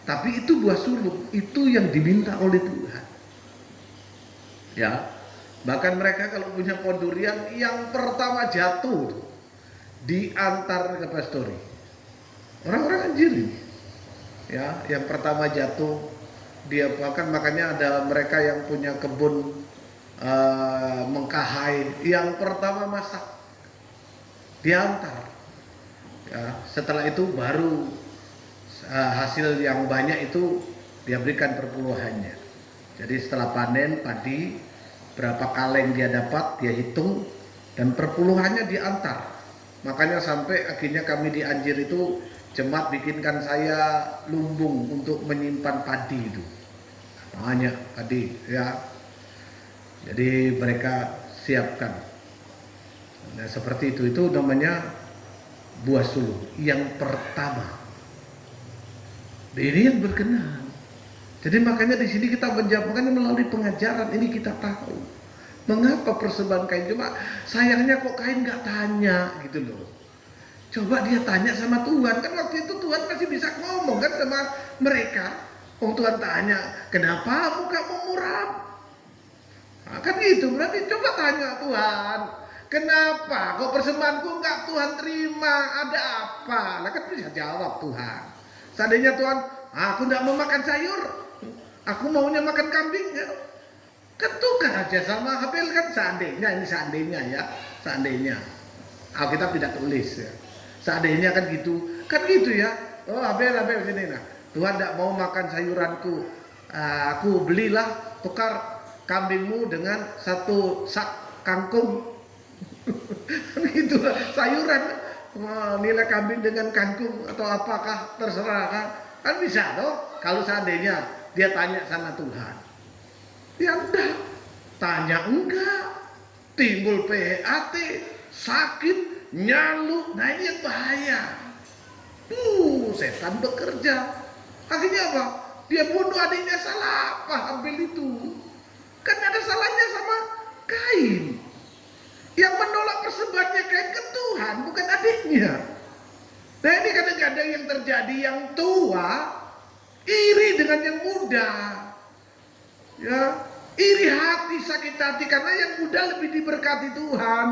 Tapi itu buah sulung, itu yang diminta oleh Tuhan. Ya, bahkan mereka kalau punya pohon durian yang pertama jatuh diantar ke pastori. Orang-orang Anjir ini, ya, yang pertama jatuh dia, bahkan makanya ada mereka yang punya kebun mengkahai, yang pertama masak diantar. Ya, setelah itu baru hasil yang banyak itu dia berikan perpuluhannya. Jadi setelah panen padi, berapa kaleng dia dapat dia hitung dan perpuluhannya diantar. Makanya sampai akhirnya kami di Anjir itu jemaat bikinkan saya lumbung untuk menyimpan padi itu. Banyak padi ya. Jadi mereka siapkan. Nah, seperti itu namanya buah sulung yang pertama. Ini yang berkenan. Jadi makanya di sini kita menjawab, makanya melalui pengajaran ini kita tahu mengapa persembahan kain. Cuma sayangnya kok kain nggak tanya gitu loh. Coba dia tanya sama Tuhan, kan waktu itu Tuhan masih bisa ngomong kan sama mereka. Tuhan tanya, kenapa mukamu muram? Nah, kan gitu, berarti coba tanya Tuhan, kenapa kok persembahanku nggak Tuhan terima, ada apa? Nah kan bisa jawab Tuhan. Seandainya Tuhan, aku nggak mau makan sayur, aku maunya makan kambing, ya. Kan tukar aja sama Habel kan, seandainya, ini seandainya ya, seandainya. Alkitab tidak tulis ya. Seandainya kan gitu ya. Oh Habel sini nah. Tuhan tidak mau makan sayuranku, aku belilah, tukar kambingmu dengan satu sak kangkung. Gitu sayuran, nilai kambing dengan kangkung atau apakah terserah kan bisa toh. Kalau seandainya dia tanya sama Tuhan, ya enggak, tanya enggak, timbul PHT, sakit, nyaluk, nah ini yang bahaya. Setan bekerja. Akhirnya apa? Dia bunuh adiknya, salah apa Habel itu? Kan ada salahnya sama Kain. Yang menolak persembahannya Kain ke Tuhan, bukan adiknya. Nah ini kadang-kadang yang terjadi, yang tua iri dengan yang muda. Ya, iri hati, sakit hati karena yang muda lebih diberkati Tuhan.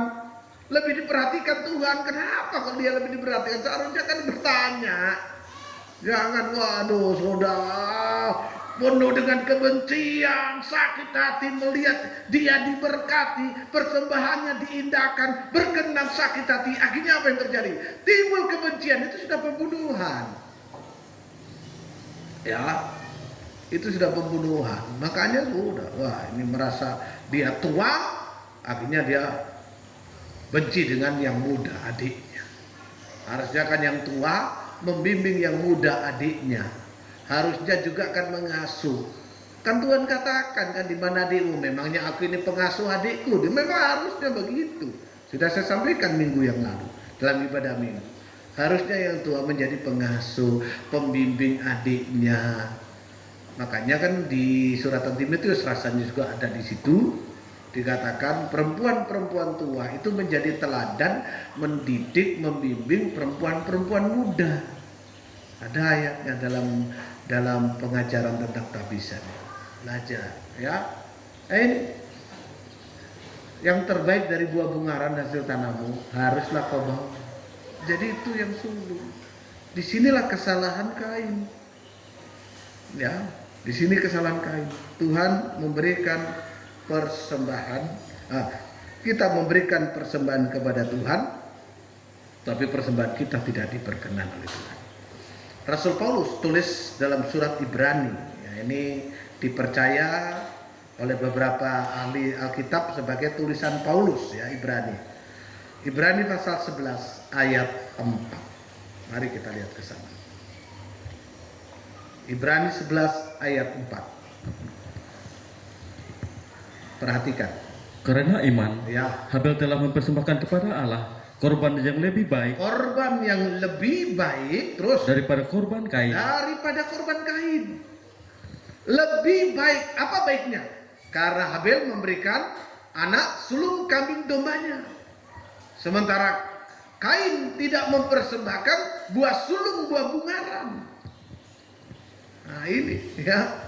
Lebih diperhatikan Tuhan. Kenapa kalau dia lebih diperhatikan? Seharusnya kan bertanya. Jangan, waduh saudara, penuh dengan kebencian, sakit hati melihat dia diberkati, persembahannya diindahkan, berkenan sakit hati. Akhirnya apa yang terjadi? Timbul kebencian, itu sudah pembunuhan. Ya, itu sudah pembunuhan. Makanya sudah, wah ini merasa dia tua, akhirnya dia benci dengan yang muda adiknya. Harusnya kan yang tua membimbing yang muda adiknya. Harusnya juga kan mengasuh. Kan Tuhan katakan kan, di mana adikmu? Memangnya aku ini pengasuh adikku? Memang harusnya begitu. Sudah saya sampaikan minggu yang lalu dalam ibadah minggu. Harusnya yang tua menjadi pengasuh, pembimbing adiknya. Makanya kan di surat Timotius rasanya juga ada di situ. Dikatakan perempuan-perempuan tua itu menjadi teladan mendidik, membimbing perempuan-perempuan muda. Ada ayatnya dalam pengajaran tentang tabisan. Belajar, ya. Ini yang terbaik dari buah bungaran hasil tanahmu haruslah kau bawa. Jadi itu yang sungguh. Disinilah kesalahan Kain. Ya, di sini kesalahan Kain. Tuhan memberikan persembahan, kita memberikan persembahan kepada Tuhan, tapi persembahan kita tidak diperkenan oleh Tuhan. Rasul Paulus tulis dalam surat Ibrani, ya, ini dipercaya oleh beberapa ahli Alkitab sebagai tulisan Paulus, ya, Ibrani pasal 11 ayat 4. Mari kita lihat ke sana. Ibrani 11 ayat 4. Perhatikan. Karena iman, Ya, Habel telah mempersembahkan kepada Allah korban yang lebih baik korban yang lebih baik terus daripada korban Kain. daripada korban Kain. Lebih baik. Apa baiknya? Karena Habel memberikan anak sulung kambing dombanya. Sementara Kain tidak mempersembahkan buah sulung buah bungaran. Nah ini ya,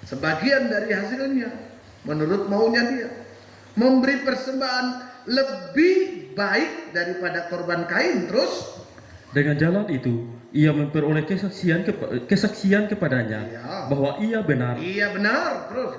sebagian dari hasilnya menurut maunya dia. Memberi persembahan lebih baik daripada korban Kain. Terus Dengan jalan itu, ia memperoleh kesaksian kepadanya Ya. bahwa ia benar. iya benar. Terus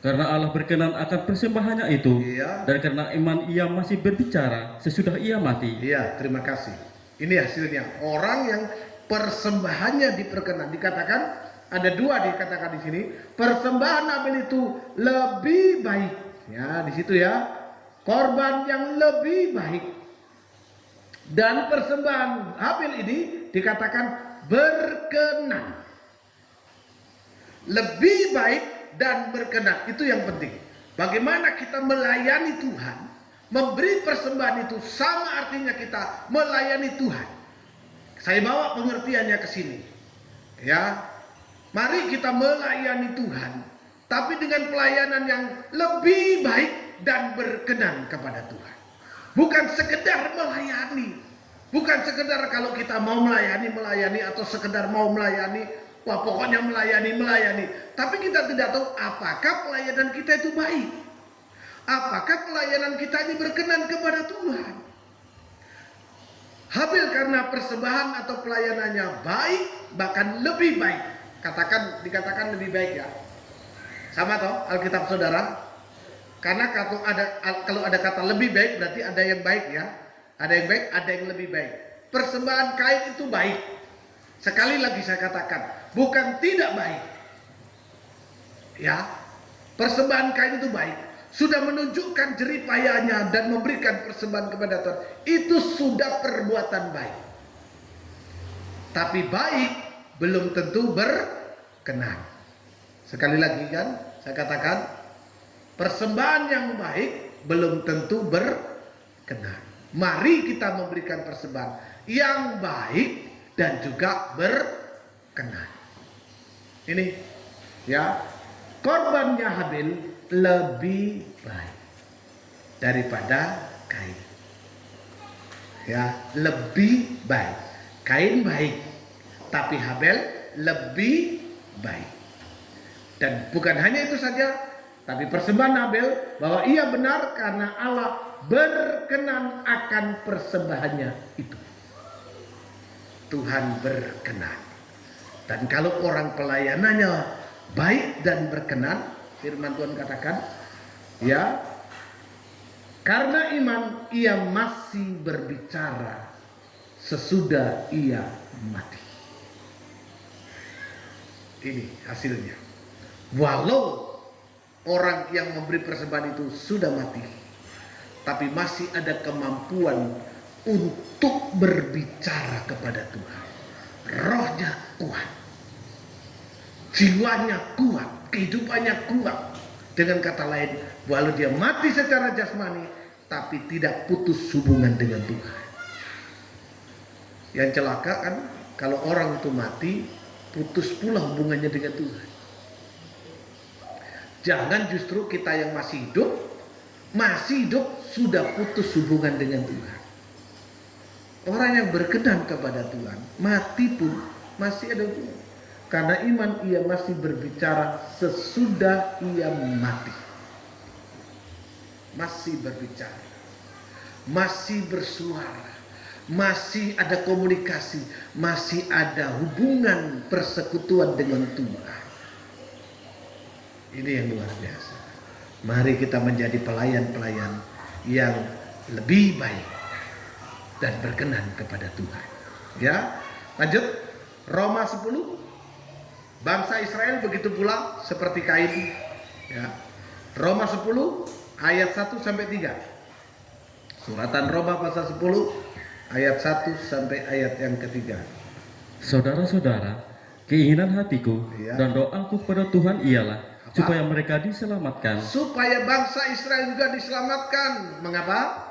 Karena Allah berkenan akan persembahannya itu, Iya. dan karena iman ia masih berbicara sesudah ia mati. Iya, terima kasih. Ini hasilnya. Orang yang persembahannya diperkenan. Dikatakan ada dua dikatakan di sini. Persembahan Abel itu lebih baik. Ya, di situ ya. Korban yang lebih baik. Dan persembahan Habel ini dikatakan berkenan. Lebih baik dan berkenan. Itu yang penting. Bagaimana kita melayani Tuhan. Memberi persembahan itu sama artinya kita melayani Tuhan. Saya bawa pengertiannya ke sini. Ya. Mari kita melayani Tuhan, tapi dengan pelayanan yang lebih baik dan berkenan kepada Tuhan. Bukan sekedar melayani. Bukan sekedar kalau kita mau melayani atau sekedar mau melayani, wah pokoknya melayani. Tapi kita tidak tahu apakah pelayanan kita itu baik. Apakah pelayanan kita ini berkenan kepada Tuhan? Habel karena persembahan atau pelayanannya baik, bahkan lebih baik. Dikatakan lebih baik ya. Sama toh Alkitab saudara? Karena kalau ada kata lebih baik berarti ada yang baik ya. Ada yang baik, ada yang lebih baik. Persembahan Kain itu baik. Sekali lagi saya katakan, bukan tidak baik. Ya. Persembahan Kain itu baik. Sudah menunjukkan jerih payahnya dan memberikan persembahan kepada Tuhan. Itu sudah perbuatan baik. Tapi baik belum tentu berkenan. Sekali lagi kan, saya katakan persembahan yang baik belum tentu berkenan. Mari kita memberikan persembahan yang baik dan juga berkenan. Ini ya, korbannya Habel lebih baik daripada Kain. Ya, lebih baik. Kain baik, tapi Habel lebih baik. Dan bukan hanya itu saja, tapi persembahan Habel bahwa ia benar karena Allah berkenan akan persembahannya itu. Tuhan berkenan. Dan kalau orang pelayanannya baik dan berkenan, firman Tuhan katakan, ya, karena iman ia masih berbicara sesudah ia mati. Ini hasilnya. Walau orang yang memberi persembahan itu sudah mati, tapi masih ada kemampuan untuk berbicara kepada Tuhan. Rohnya kuat, jiwanya kuat, kehidupannya kuat. Dengan kata lain, walau dia mati secara jasmani, tapi tidak putus hubungan dengan Tuhan. Yang celaka kan kalau orang itu mati, putus pula hubungannya dengan Tuhan. Jangan justru kita yang masih hidup sudah putus hubungan dengan Tuhan. Orang yang berkenan kepada Tuhan, mati pun masih ada hubungan. Karena iman ia masih berbicara sesudah ia mati. Masih berbicara, masih bersuara, masih ada komunikasi, masih ada hubungan persekutuan dengan Tuhan. Ini yang luar biasa. Mari kita menjadi pelayan-pelayan yang lebih baik dan berkenan kepada Tuhan. Ya, lanjut. Roma 10. Bangsa Israel begitu pula seperti Kain. Ya. Roma 10 ayat 1 sampai 3. Suratan Roma pasal 10 ayat 1 sampai ayat yang ketiga. Saudara-saudara, keinginan hatiku Iya. dan doaku kepada Tuhan ialah supaya mereka diselamatkan. Supaya bangsa Israel juga diselamatkan. Mengapa?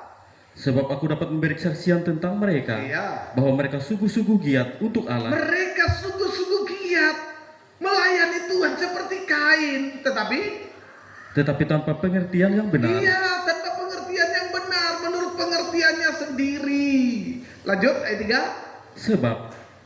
Sebab aku dapat memberi kesaksian tentang mereka, Iya. bahwa mereka sungguh-sungguh giat untuk Allah. Mereka sungguh-sungguh giat melayani Tuhan seperti Kain, Tetapi tanpa pengertian yang benar. iya, tanpa pengertian yang benar, menurut pengertiannya sendiri. Lanjut ayat 3. Sebab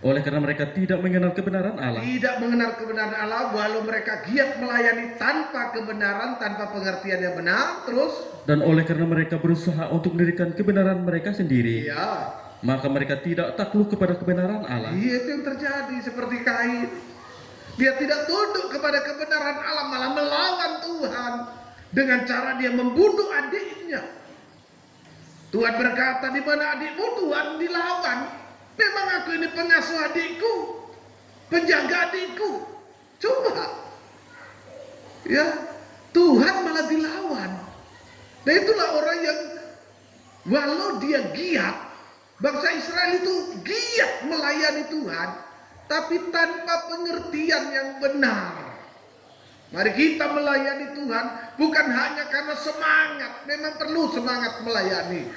oleh karena mereka tidak mengenal kebenaran Allah, Tidak mengenal kebenaran Allah, walau mereka giat melayani tanpa kebenaran, tanpa pengertian yang benar, terus dan oleh karena mereka berusaha untuk mendirikan kebenaran mereka sendiri, iya, maka mereka tidak takluk kepada kebenaran Allah. iya, itu yang terjadi seperti Kain. Dia tidak tunduk kepada kebenaran Allah, malah melawan Tuhan dengan cara dia membunuh adiknya. Tuhan berkata, di mana adikmu? Tuhan dilawan. Memang aku ini pengasuh adikku, penjaga adikku. Coba, ya, Tuhan malah dilawan. Nah, itulah orang yang walau dia giat, bangsa Israel itu giat melayani Tuhan, tapi tanpa pengertian yang benar. Mari kita melayani Tuhan bukan hanya karena semangat, memang perlu semangat melayani,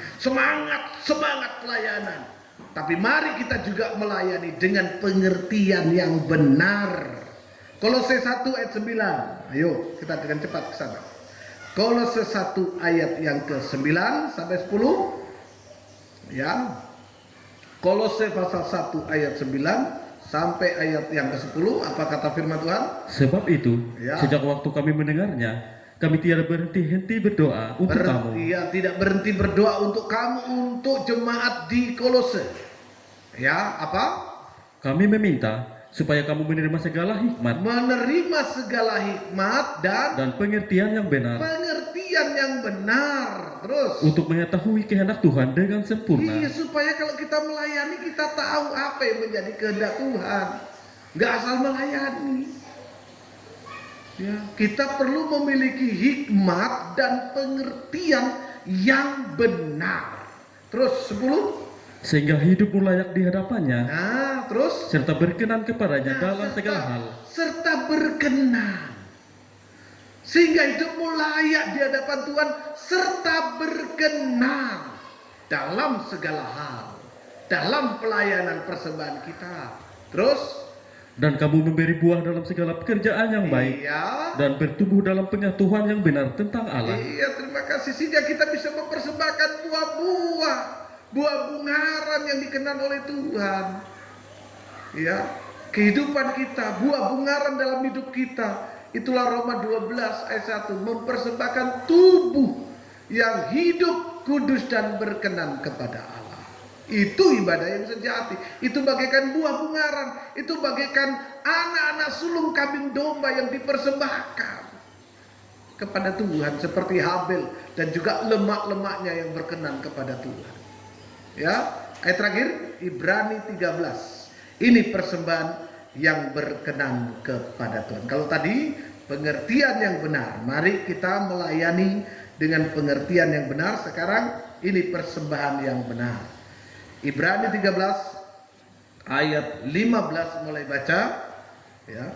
semangat pelayanan. Tapi mari kita juga melayani dengan pengertian yang benar. Kolose 1 ayat 9. Ayo kita dengan cepat ke sana. Kolose 1 ayat yang ke-9 sampai 10. Ya. Kolose pasal 1 ayat 9 sampai ayat yang ke-10. Apa kata firman Tuhan? Sebab itu, Ya. sejak waktu kami mendengarnya, kami tidak berhenti-henti berdoa untuk kamu. Ia tidak berhenti berdoa untuk kamu, untuk jemaat di Kolose. Ya, apa? Kami meminta supaya kamu menerima segala hikmat Menerima segala hikmat dan pengertian yang benar, pengertian yang benar. Terus untuk mengetahui kehendak Tuhan dengan sempurna. iya, supaya kalau kita melayani kita tahu apa yang menjadi kehendak Tuhan. Gak asal melayani. Ya, kita perlu memiliki hikmat dan pengertian yang benar. Terus 10. Sehingga hidupmu layak di hadapannya, Nah, terus serta berkenan kepadanya dalam segala hal. serta berkenan. Sehingga hidupmu layak di hadapan Tuhan serta berkenan dalam segala hal, dalam pelayanan persembahan kita. Terus Dan kamu memberi buah dalam segala pekerjaan yang baik, iya, dan bertumbuh dalam pengetahuan yang benar tentang Allah. iya, terima kasih. Sehingga kita bisa mempersembahkan buah-buah, buah bungaran yang dikenan oleh Tuhan. Ya, kehidupan kita, buah bungaran dalam hidup kita. Itulah Roma 12 ayat 1, mempersembahkan tubuh yang hidup, kudus dan berkenan kepada Allah. Itu ibadah yang sejati. Itu bagaikan buah bungaran, itu bagaikan anak-anak sulung kambing domba yang dipersembahkan kepada Tuhan seperti Habel, dan juga lemak-lemaknya yang berkenan kepada Tuhan. Ya, ayat terakhir Ibrani 13. Ini persembahan yang berkenan kepada Tuhan. Kalau tadi pengertian yang benar, mari kita melayani dengan pengertian yang benar. Sekarang ini persembahan yang benar. Ibrani 13 ayat 15 mulai baca, ya.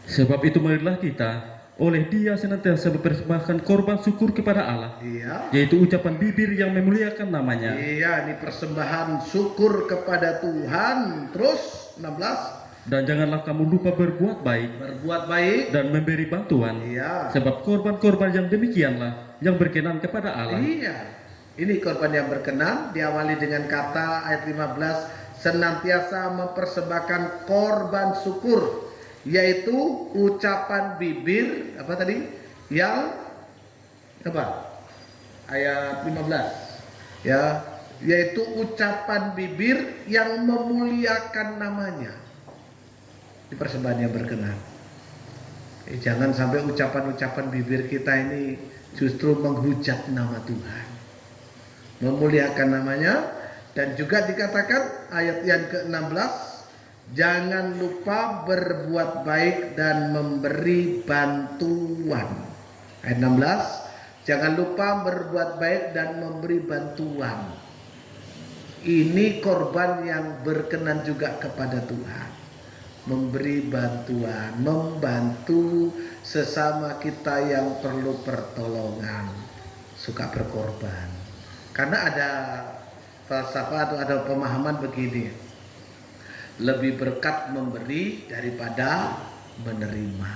Sebab itu marilah kita oleh Dia senantiasa mempersembahkan korban syukur kepada Allah, Iya. yaitu ucapan bibir yang memuliakan namanya. Iya, ini persembahan syukur kepada Tuhan. Terus 16, Dan janganlah kamu lupa berbuat baik berbuat baik. dan memberi bantuan, Iya. sebab korban-korban yang demikianlah yang berkenan kepada Allah. Iya. Ini korban yang berkenan, diawali dengan kata ayat 15, senantiasa mempersembahkan korban syukur, yaitu ucapan bibir, apa tadi? Yang apa? Ayat 15. Ya, yaitu ucapan bibir yang memuliakan namanya. Ini persembahan yang berkenan. Jangan sampai ucapan-ucapan bibir kita ini justru menghujat nama Tuhan, memuliakan namanya. Dan juga dikatakan ayat yang ke-16, jangan lupa berbuat baik dan memberi bantuan. Ayat 16, jangan lupa berbuat baik dan memberi bantuan. Ini korban yang berkenan juga kepada Tuhan. memberi bantuan, membantu sesama kita yang perlu pertolongan, suka berkorban. Karena ada falsafah atau ada pemahaman begini, lebih berkat memberi daripada menerima.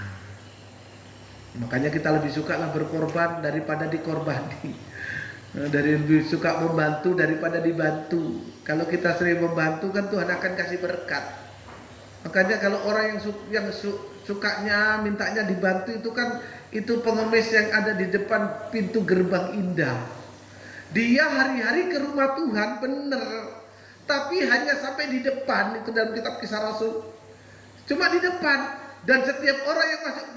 Makanya kita lebih suka lah berkorban daripada dikorbani. Dari lebih suka membantu daripada dibantu. Kalau kita sering membantu kan Tuhan akan kasih berkat. Makanya kalau orang yang sukanya mintanya dibantu itu kan itu pengemis yang ada di depan pintu gerbang indah. Dia hari-hari ke rumah Tuhan bener, tapi hanya sampai di depan. Itu dalam kitab Kisah Rasul. Cuma di depan. Dan setiap orang yang masuk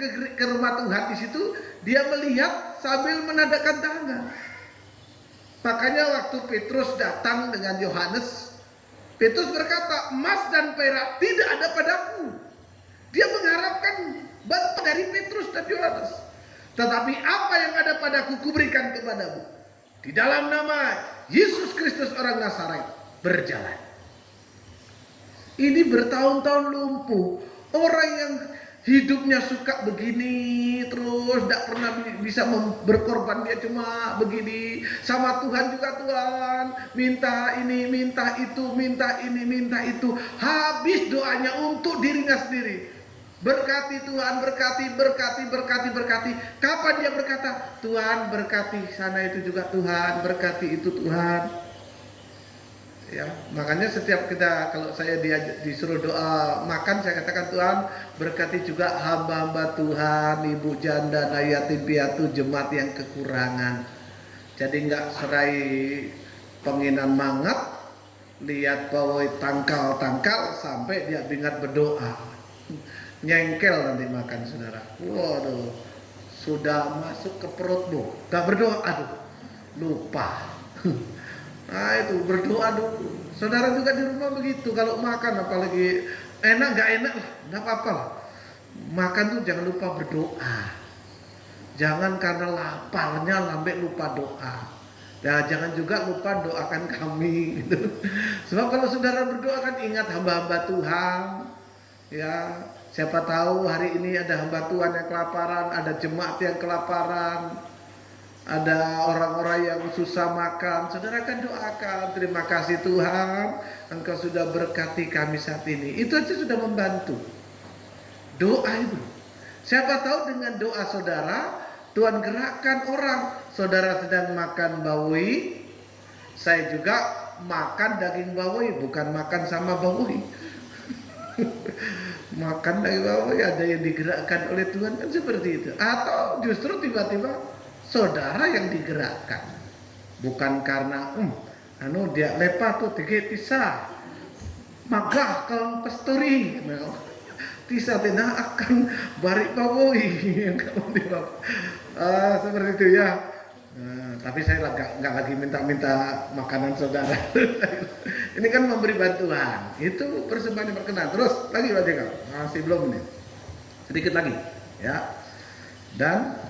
ke rumah Tuhan di situ dia melihat sambil menadahkan tangan. Makanya waktu Petrus datang dengan Yohanes, Petrus berkata, emas dan perak tidak ada padaku. Dia mengharapkan bantuan dari Petrus dan Yohanes. Tetapi apa yang ada padaku kuberikan kepadamu. Di dalam nama Yesus Kristus orang Nazaret berjalan. Ini bertahun-tahun lumpuh. Orang yang hidupnya suka begini terus, tidak pernah bisa berkorban, dia cuma begini sama Tuhan juga. Tuhan minta ini, minta itu, minta ini, minta itu. Habis doanya untuk dirinya sendiri. Berkati Tuhan, berkati, berkati, berkati, berkati. Kapan dia berkata, Tuhan berkati sana itu juga Tuhan, berkati itu Tuhan. Ya, makanya setiap kita, kalau saya disuruh doa makan, saya katakan Tuhan berkati juga hamba-hamba Tuhan, ibu janda, yatim piatu, jemaat yang kekurangan. Jadi nggak serai penginan mangat, lihat bawah tangkal-tangkal sampai dia bingat berdoa, nyengkel nanti makan saudara. Waduh, sudah masuk ke perutmu, nggak berdoa, aduh lupa. Nah itu berdoa dulu. Saudara juga di rumah begitu. Kalau makan apalagi enak gak enak lah, gak apa-apa lah. Makan tuh jangan lupa berdoa. Jangan karena laparnya sampai lupa doa. Ya jangan juga lupa doakan kami gitu. Sebab kalau saudara berdoa kan ingat hamba-hamba Tuhan. Ya siapa tahu hari ini ada hamba Tuhan yang kelaparan, ada jemaat yang kelaparan. Ada orang-orang yang susah makan, saudara kan doakan, terima kasih Tuhan, Engkau sudah berkati kami saat ini. Itu aja sudah membantu. Doa itu. Siapa tahu dengan doa saudara, Tuhan gerakkan orang. Saudara sedang makan bawoi, saya juga makan daging bawoi, bukan makan sama bawoi. Makan daging bawoi ada yang digerakkan oleh Tuhan kan seperti itu. Atau justru tiba-tiba saudara yang digerakkan, bukan karena dia lepa tuh tiga tisa magah kalau pastori tisa tidak akan barik pawoi yang kalau seperti itu ya. Tapi saya nggak lagi minta makanan saudara. Ini kan memberi bantuan, itu persembahan yang berkenan. Terus lagi masih belum nih, sedikit lagi ya. Dan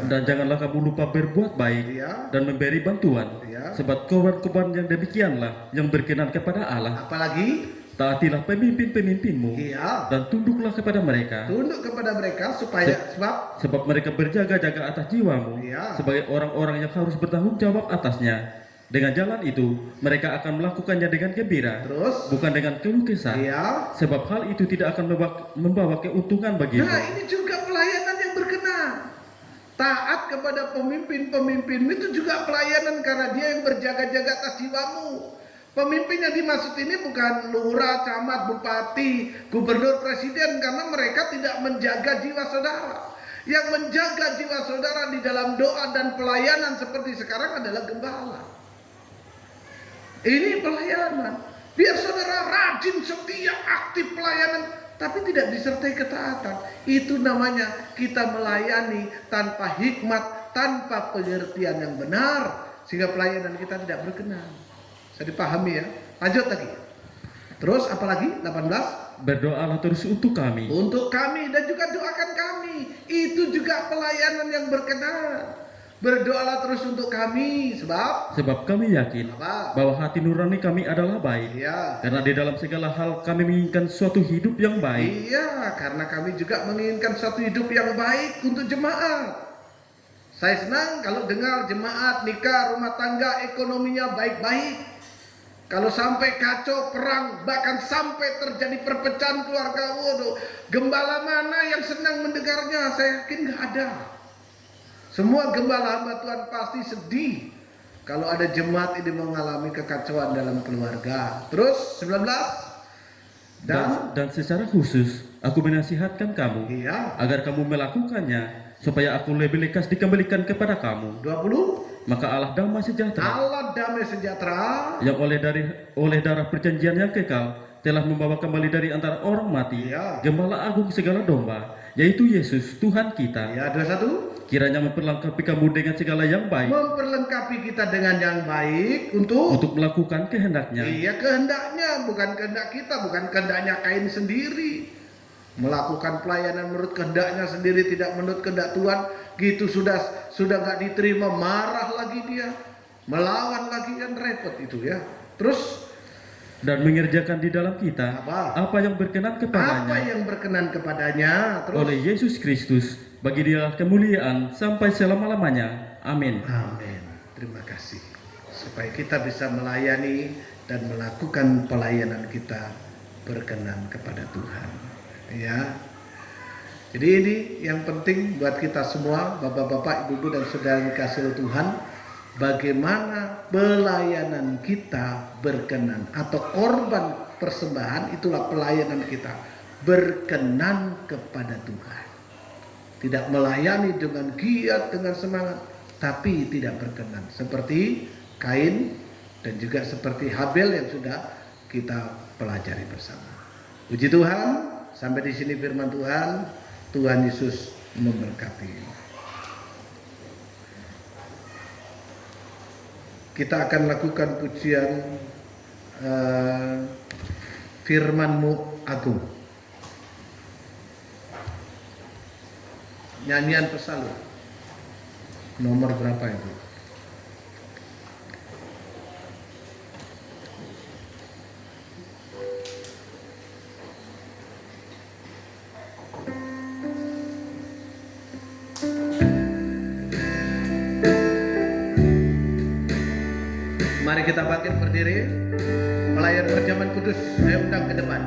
janganlah kamu lupa berbuat baik dan memberi bantuan. Sebab korban-korban yang demikianlah yang berkenan kepada Allah. Apalagi taatilah pemimpin-pemimpinmu dan tunduklah kepada mereka. Tunduk kepada mereka supaya sebab mereka berjaga-jaga atas jiwamu sebagai orang-orang yang harus bertanggung jawab atasnya. Dengan jalan itu mereka akan melakukannya dengan gembira, bukan dengan keluh kesah. Sebab hal itu tidak akan membawa keuntungan bagimu. Nah, ini juga pelayanan yang berkenan. Taat kepada pemimpin-pemimpin itu juga pelayanan karena dia yang berjaga-jaga atas jiwamu. Pemimpin yang dimaksud ini bukan lurah, camat, bupati, gubernur, presiden, karena mereka tidak menjaga jiwa saudara. Yang menjaga jiwa saudara di dalam doa dan pelayanan seperti sekarang adalah gembala. Ini pelayanan. Biar saudara rajin, setia, aktif pelayanan, tapi tidak disertai ketaatan. Itu namanya kita melayani tanpa hikmat, tanpa pengertian yang benar, sehingga pelayanan kita tidak berkenan. Bisa dipahami ya. Lanjut lagi. Terus apalagi 18? Berdoalah terus untuk kami. Untuk kami dan juga doakan kami. Itu juga pelayanan yang berkenan. Berdoalah terus untuk kami sebab kami yakin bahwa hati nurani kami adalah baik. Iya. Karena di dalam segala hal kami menginginkan suatu hidup yang baik. Iya, karena kami juga menginginkan suatu hidup yang baik untuk jemaat. Saya senang kalau dengar jemaat nikah, rumah tangga, ekonominya baik-baik. Kalau sampai kacau, perang, bahkan sampai terjadi perpecahan keluarga, waduh, gembala mana yang senang mendengarnya? Saya yakin nggak ada. Semua gembala hamba Tuhan pasti sedih kalau ada jemaat ini mengalami kekacauan dalam keluarga. Terus 19 dan secara khusus aku menasihatkan kamu agar kamu melakukannya supaya aku lebih lekas dikembalikan kepada kamu. 20 Maka Allah damai sejahtera yang oleh darah perjanjian yang kekal telah membawa kembali dari antara orang mati Gembala Agung segala domba, yaitu Yesus Tuhan kita. 21 Kiranya memperlengkapi kamu dengan segala yang baik. Memperlengkapi kita dengan yang baik untuk melakukan kehendaknya. Iya, kehendaknya, bukan kehendak kita, bukan kehendaknya Kain sendiri. Melakukan pelayanan menurut kehendaknya sendiri, tidak menurut kehendak Tuhan, gitu sudah nggak diterima, marah lagi dia, melawan lagi, kan repot itu ya. Terus dan mengerjakan di dalam kita apa yang berkenan kepadanya, terus oleh Yesus Kristus, bagi Dia kemuliaan sampai selama-lamanya. Amin. Amin. Terima kasih. Supaya kita bisa melayani dan melakukan pelayanan kita berkenan kepada Tuhan. Ya. Jadi ini yang penting buat kita semua, Bapak-bapak, Ibu-ibu dan saudara yang dikasihi Tuhan, bagaimana pelayanan kita berkenan atau korban persembahan, itulah pelayanan kita berkenan kepada Tuhan. Tidak melayani dengan giat, dengan semangat, tapi tidak berkenan. Seperti Kain dan juga seperti Habel yang sudah kita pelajari bersama. Puji Tuhan, sampai di sini firman Tuhan. Tuhan Yesus memberkati. Kita akan lakukan pujian Firman-Mu Agung. Nyanyian pesalur nomor berapa itu? Mari kita bangkit berdiri. Pelayan perjamuan kudus, saya undang ke depan.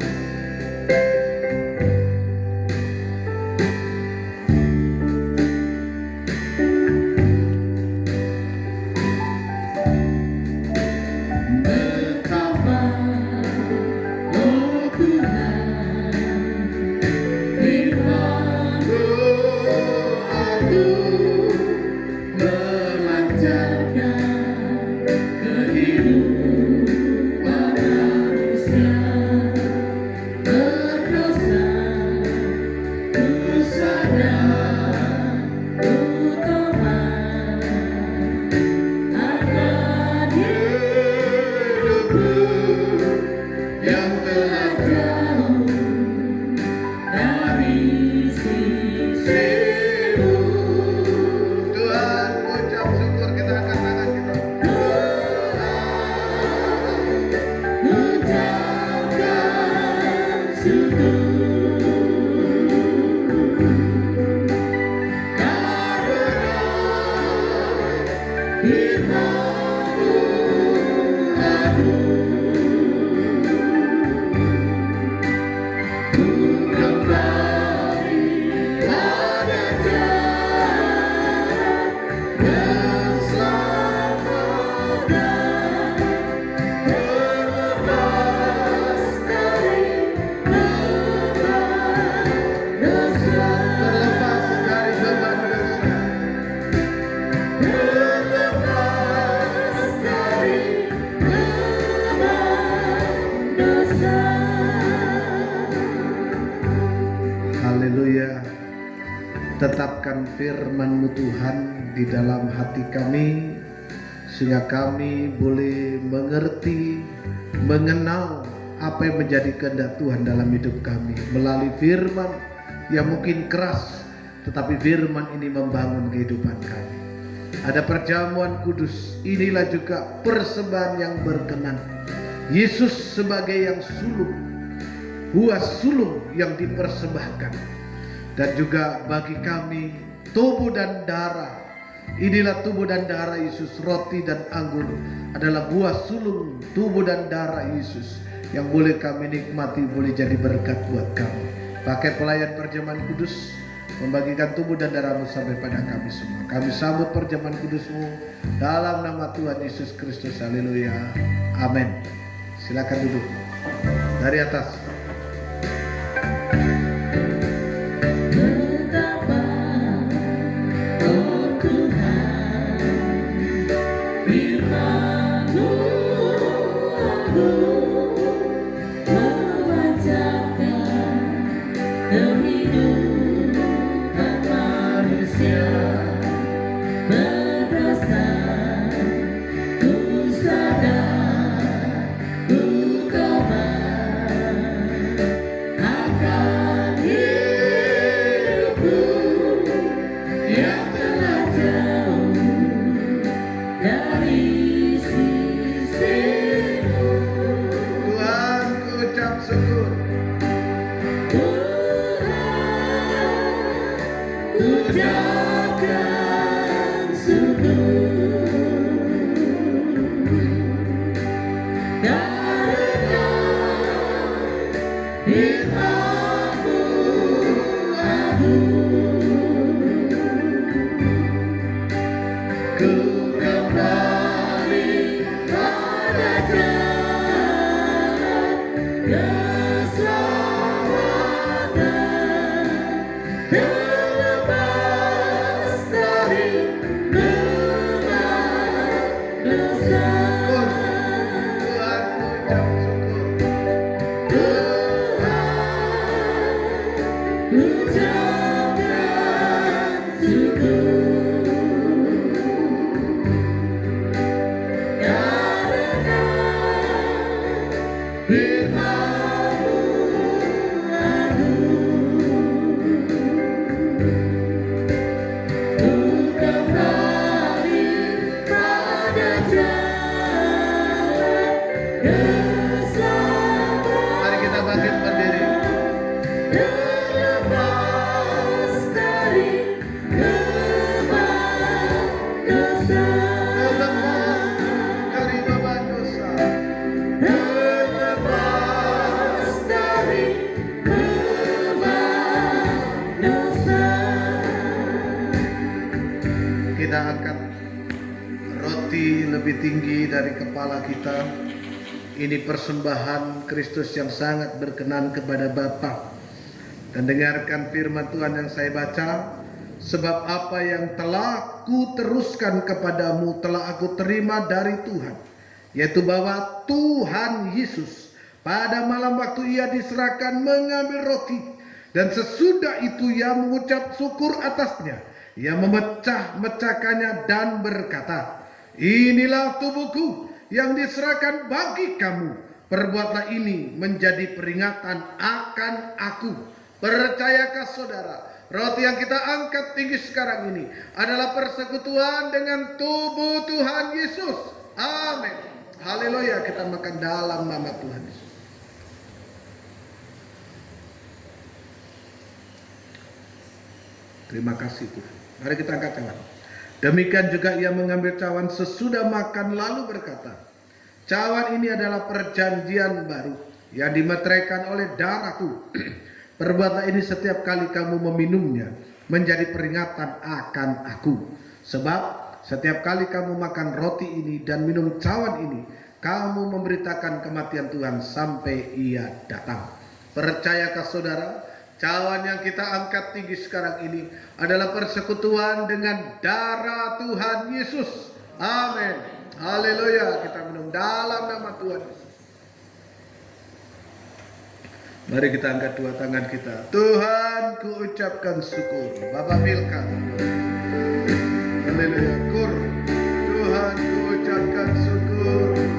Tetapkan firman-Mu Tuhan di dalam hati kami, sehingga kami boleh mengerti, mengenal apa yang menjadi kehendak Tuhan dalam hidup kami melalui firman yang mungkin keras, tetapi firman ini membangun kehidupan kami. ada perjamuan kudus. Inilah juga persembahan yang berkenan. Yesus sebagai yang sulung, buah sulung yang dipersembahkan. Dan juga bagi kami tubuh dan darah. Inilah tubuh dan darah Yesus. Roti dan anggur adalah buah sulung tubuh dan darah Yesus yang boleh kami nikmati, boleh jadi berkat buat kami. Pakai pelayan perjamuan kudus membagikan tubuh dan darahmu sampai pada kami semua. Kami sambut perjamuan kudusmu dalam nama Tuhan Yesus Kristus. Haleluya. Amin. Silakan duduk. Dari atas. Tinggi dari kepala kita. Ini persembahan Kristus yang sangat berkenan kepada Bapa. Dan dengarkan firman Tuhan yang saya baca. Sebab apa yang telah ku teruskan kepadamu telah aku terima dari Tuhan, yaitu bahwa Tuhan Yesus pada malam waktu ia diserahkan mengambil roti, dan sesudah itu ia mengucap syukur atasnya. Ia memecah-mecahkannya dan berkata, "Inilah tubuhku yang diserahkan bagi kamu. Perbuatlah ini menjadi peringatan akan aku." Percayakah saudara, roti yang kita angkat tinggi sekarang ini adalah persekutuan dengan tubuh Tuhan Yesus. Amin. Haleluya. Kita makan dalam nama Tuhan Yesus. Terima kasih Tuhan. Mari kita angkat tangan. Demikian juga ia mengambil cawan sesudah makan lalu berkata, "Cawan ini adalah perjanjian baru yang dimeteraikan oleh darahku. Perbuatlah ini setiap kali kamu meminumnya menjadi peringatan akan aku. Sebab setiap kali kamu makan roti ini dan minum cawan ini, kamu memberitakan kematian Tuhan sampai ia datang." Percayakah saudara? Cawan yang kita angkat tinggi sekarang ini adalah persekutuan dengan darah Tuhan Yesus. Amin. Haleluya. Kita minum dalam nama Tuhan Yesus. Mari kita angkat dua tangan kita. Tuhan, ku ucapkan syukur. Bapak Milka. Haleluya. Kur. Tuhan, ku ucapkan syukur.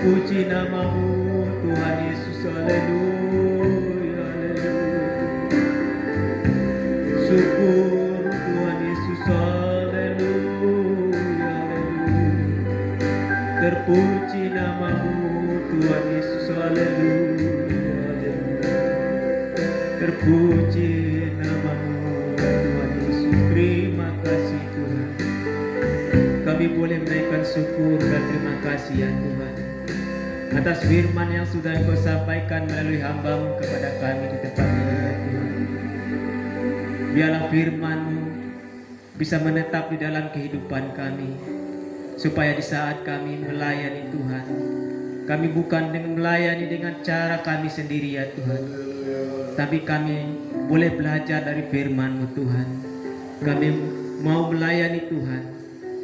Terpuji namamu Tuhan Yesus, haleluya, haleluya. Syukur Tuhan Yesus, haleluya, haleluya. Terpuji namamu Tuhan Yesus, haleluya, haleluya. Terpuji namamu Tuhan Yesus. Terima kasih Tuhan. Kami boleh menaikkan syukur dan terima kasih ya Tuhan atas firman yang sudah Engkau sampaikan melalui hamba-Mu kepada kami di tempat ini ya Tuhan. Biarlah firman-Mu bisa menetap di dalam kehidupan kami, supaya di saat kami melayani Tuhan, kami bukan melayani dengan cara kami sendiri ya Tuhan, tapi kami boleh belajar dari firman-Mu Tuhan. Kami mau melayani Tuhan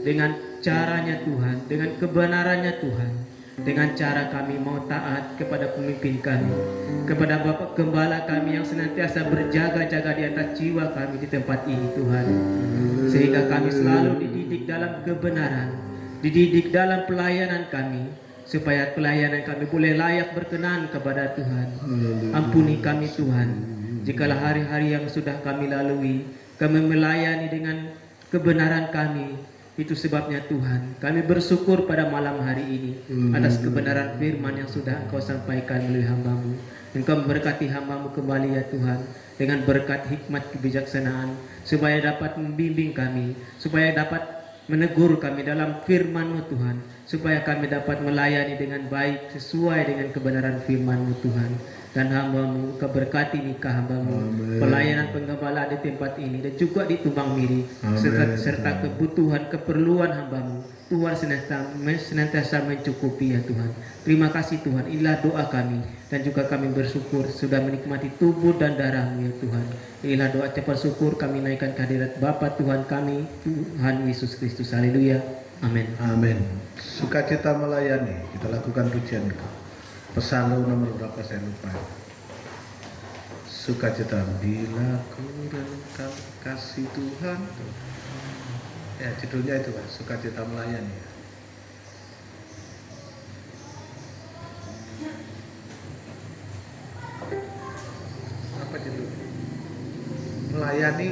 dengan caranya Tuhan, dengan kebenarannya Tuhan, dengan cara kami mau taat kepada pemimpin kami, kepada Bapak Gembala kami yang senantiasa berjaga-jaga di atas jiwa kami di tempat ini Tuhan, sehingga kami selalu dididik dalam kebenaran, dididik dalam pelayanan kami, supaya pelayanan kami boleh layak berkenan kepada Tuhan. Ampuni kami Tuhan, jikalau hari-hari yang sudah kami lalui, kami melayani dengan kebenaran kami. Itu sebabnya Tuhan, kami bersyukur pada malam hari ini atas kebenaran firman yang sudah Engkau sampaikan melalui hamba-Mu. Engkau memberkati hamba-Mu kembali ya Tuhan, dengan berkat hikmat kebijaksanaan, supaya dapat membimbing kami, supaya dapat menegur kami dalam firman-Mu Tuhan, supaya kami dapat melayani dengan baik sesuai dengan kebenaran firman-Mu Tuhan. Dan hamba-Mu, Kau berkati nikah hamba-Mu, pelayanan penggembala di tempat ini dan juga di Tumbang Miri, serta kebutuhan keperluan hamba-Mu Tuhan senantiasa mencukupi ya Tuhan. Terima kasih Tuhan, inilah doa kami, dan juga kami bersyukur sudah menikmati tubuh dan darah-Mu ya Tuhan. Inilah doa cepat syukur kami naikkan kehadirat Bapa Tuhan kami, Tuhan Yesus Kristus. Haleluya, amin. Amin. Sukacita melayani, kita lakukan pujian. Pesan nomor berapa saya lupa. Sukacita bila ku rengkang kasih Tuhan. Ya judulnya itu Pak, sukacita melayani. Apa judulnya? Melayani.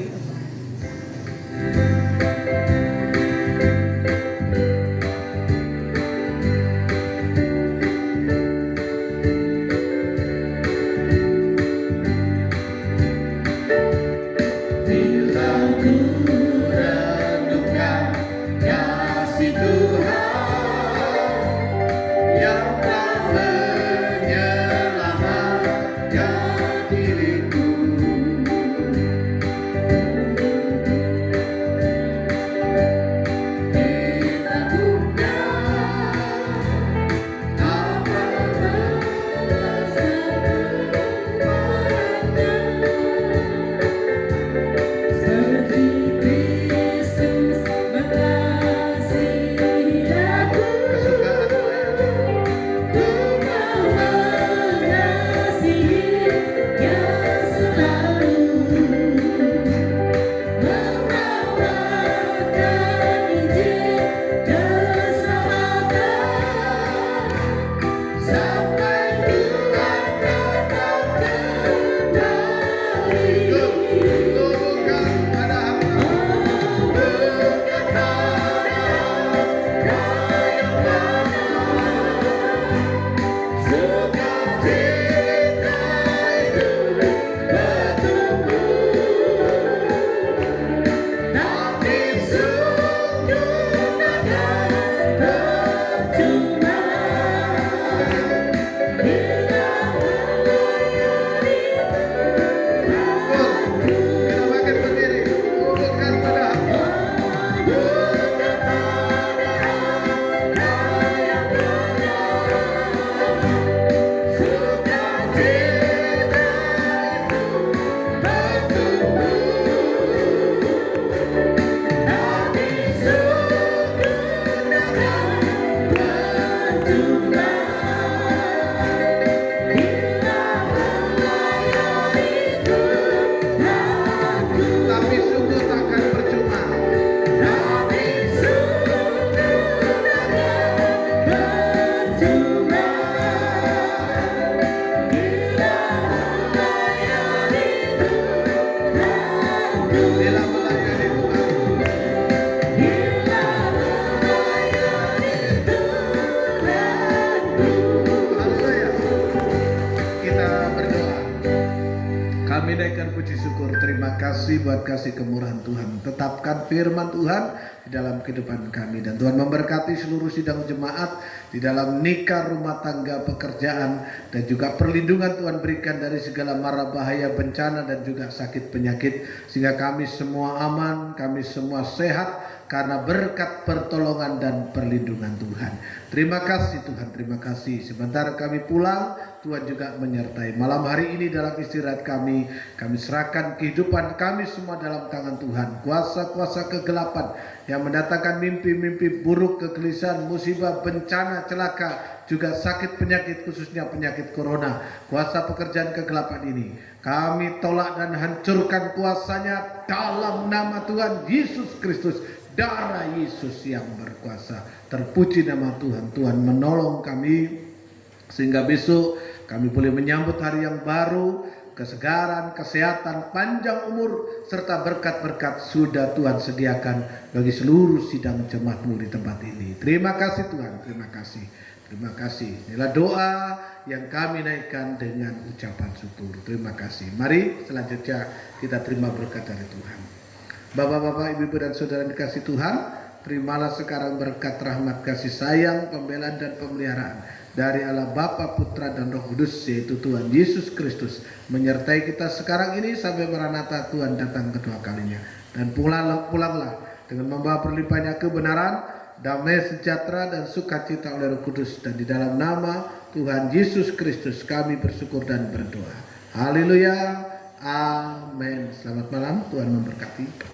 Kami naikkan puji syukur, terima kasih buat kasih kemurahan Tuhan. Tetapkan firman Tuhan di dalam kehidupan kami, dan Tuhan memberkati seluruh sidang jemaat di dalam nikah, rumah tangga, pekerjaan, dan juga perlindungan Tuhan berikan dari segala mara bahaya, bencana, dan juga sakit penyakit, sehingga kami semua aman, kami semua sehat karena berkat pertolongan dan perlindungan Tuhan. Terima kasih Tuhan, terima kasih. Sebentar kami pulang, Tuhan juga menyertai. Malam hari ini dalam istirahat kami serahkan kehidupan kami semua dalam tangan Tuhan. Kuasa-kuasa kegelapan yang mendatangkan mimpi-mimpi buruk, kegelisahan, musibah, bencana, celaka, juga sakit penyakit, khususnya penyakit corona, kuasa pekerjaan kegelapan ini kami tolak dan hancurkan kuasanya dalam nama Tuhan Yesus Kristus. Darah Yesus yang berkuasa. Terpuji nama Tuhan. Tuhan menolong kami sehingga besok kami boleh menyambut hari yang baru, kesegaran, kesehatan, panjang umur, serta berkat-berkat sudah Tuhan sediakan bagi seluruh sidang jemaat-Mu di tempat ini. Terima kasih Tuhan, terima kasih. Terima kasih. Inilah doa yang kami naikkan dengan ucapan syukur. Terima kasih. Mari selanjutnya kita terima berkat dari Tuhan. Bapak-bapak, ibu-ibu, dan saudara yang dikasih Tuhan, terimalah sekarang berkat rahmat kasih sayang, pembelaan dan pemeliharaan dari Allah Bapa, Putra, dan Roh Kudus, yaitu Tuhan Yesus Kristus, menyertai kita sekarang ini sampai Maranatha Tuhan datang kedua kalinya. Dan pulanglah dengan membawa berlimpahnya kebenaran, damai sejahtera, dan sukacita oleh Roh Kudus. Dan di dalam nama Tuhan Yesus Kristus kami bersyukur dan berdoa. Haleluya. Amin. Selamat malam, Tuhan memberkati.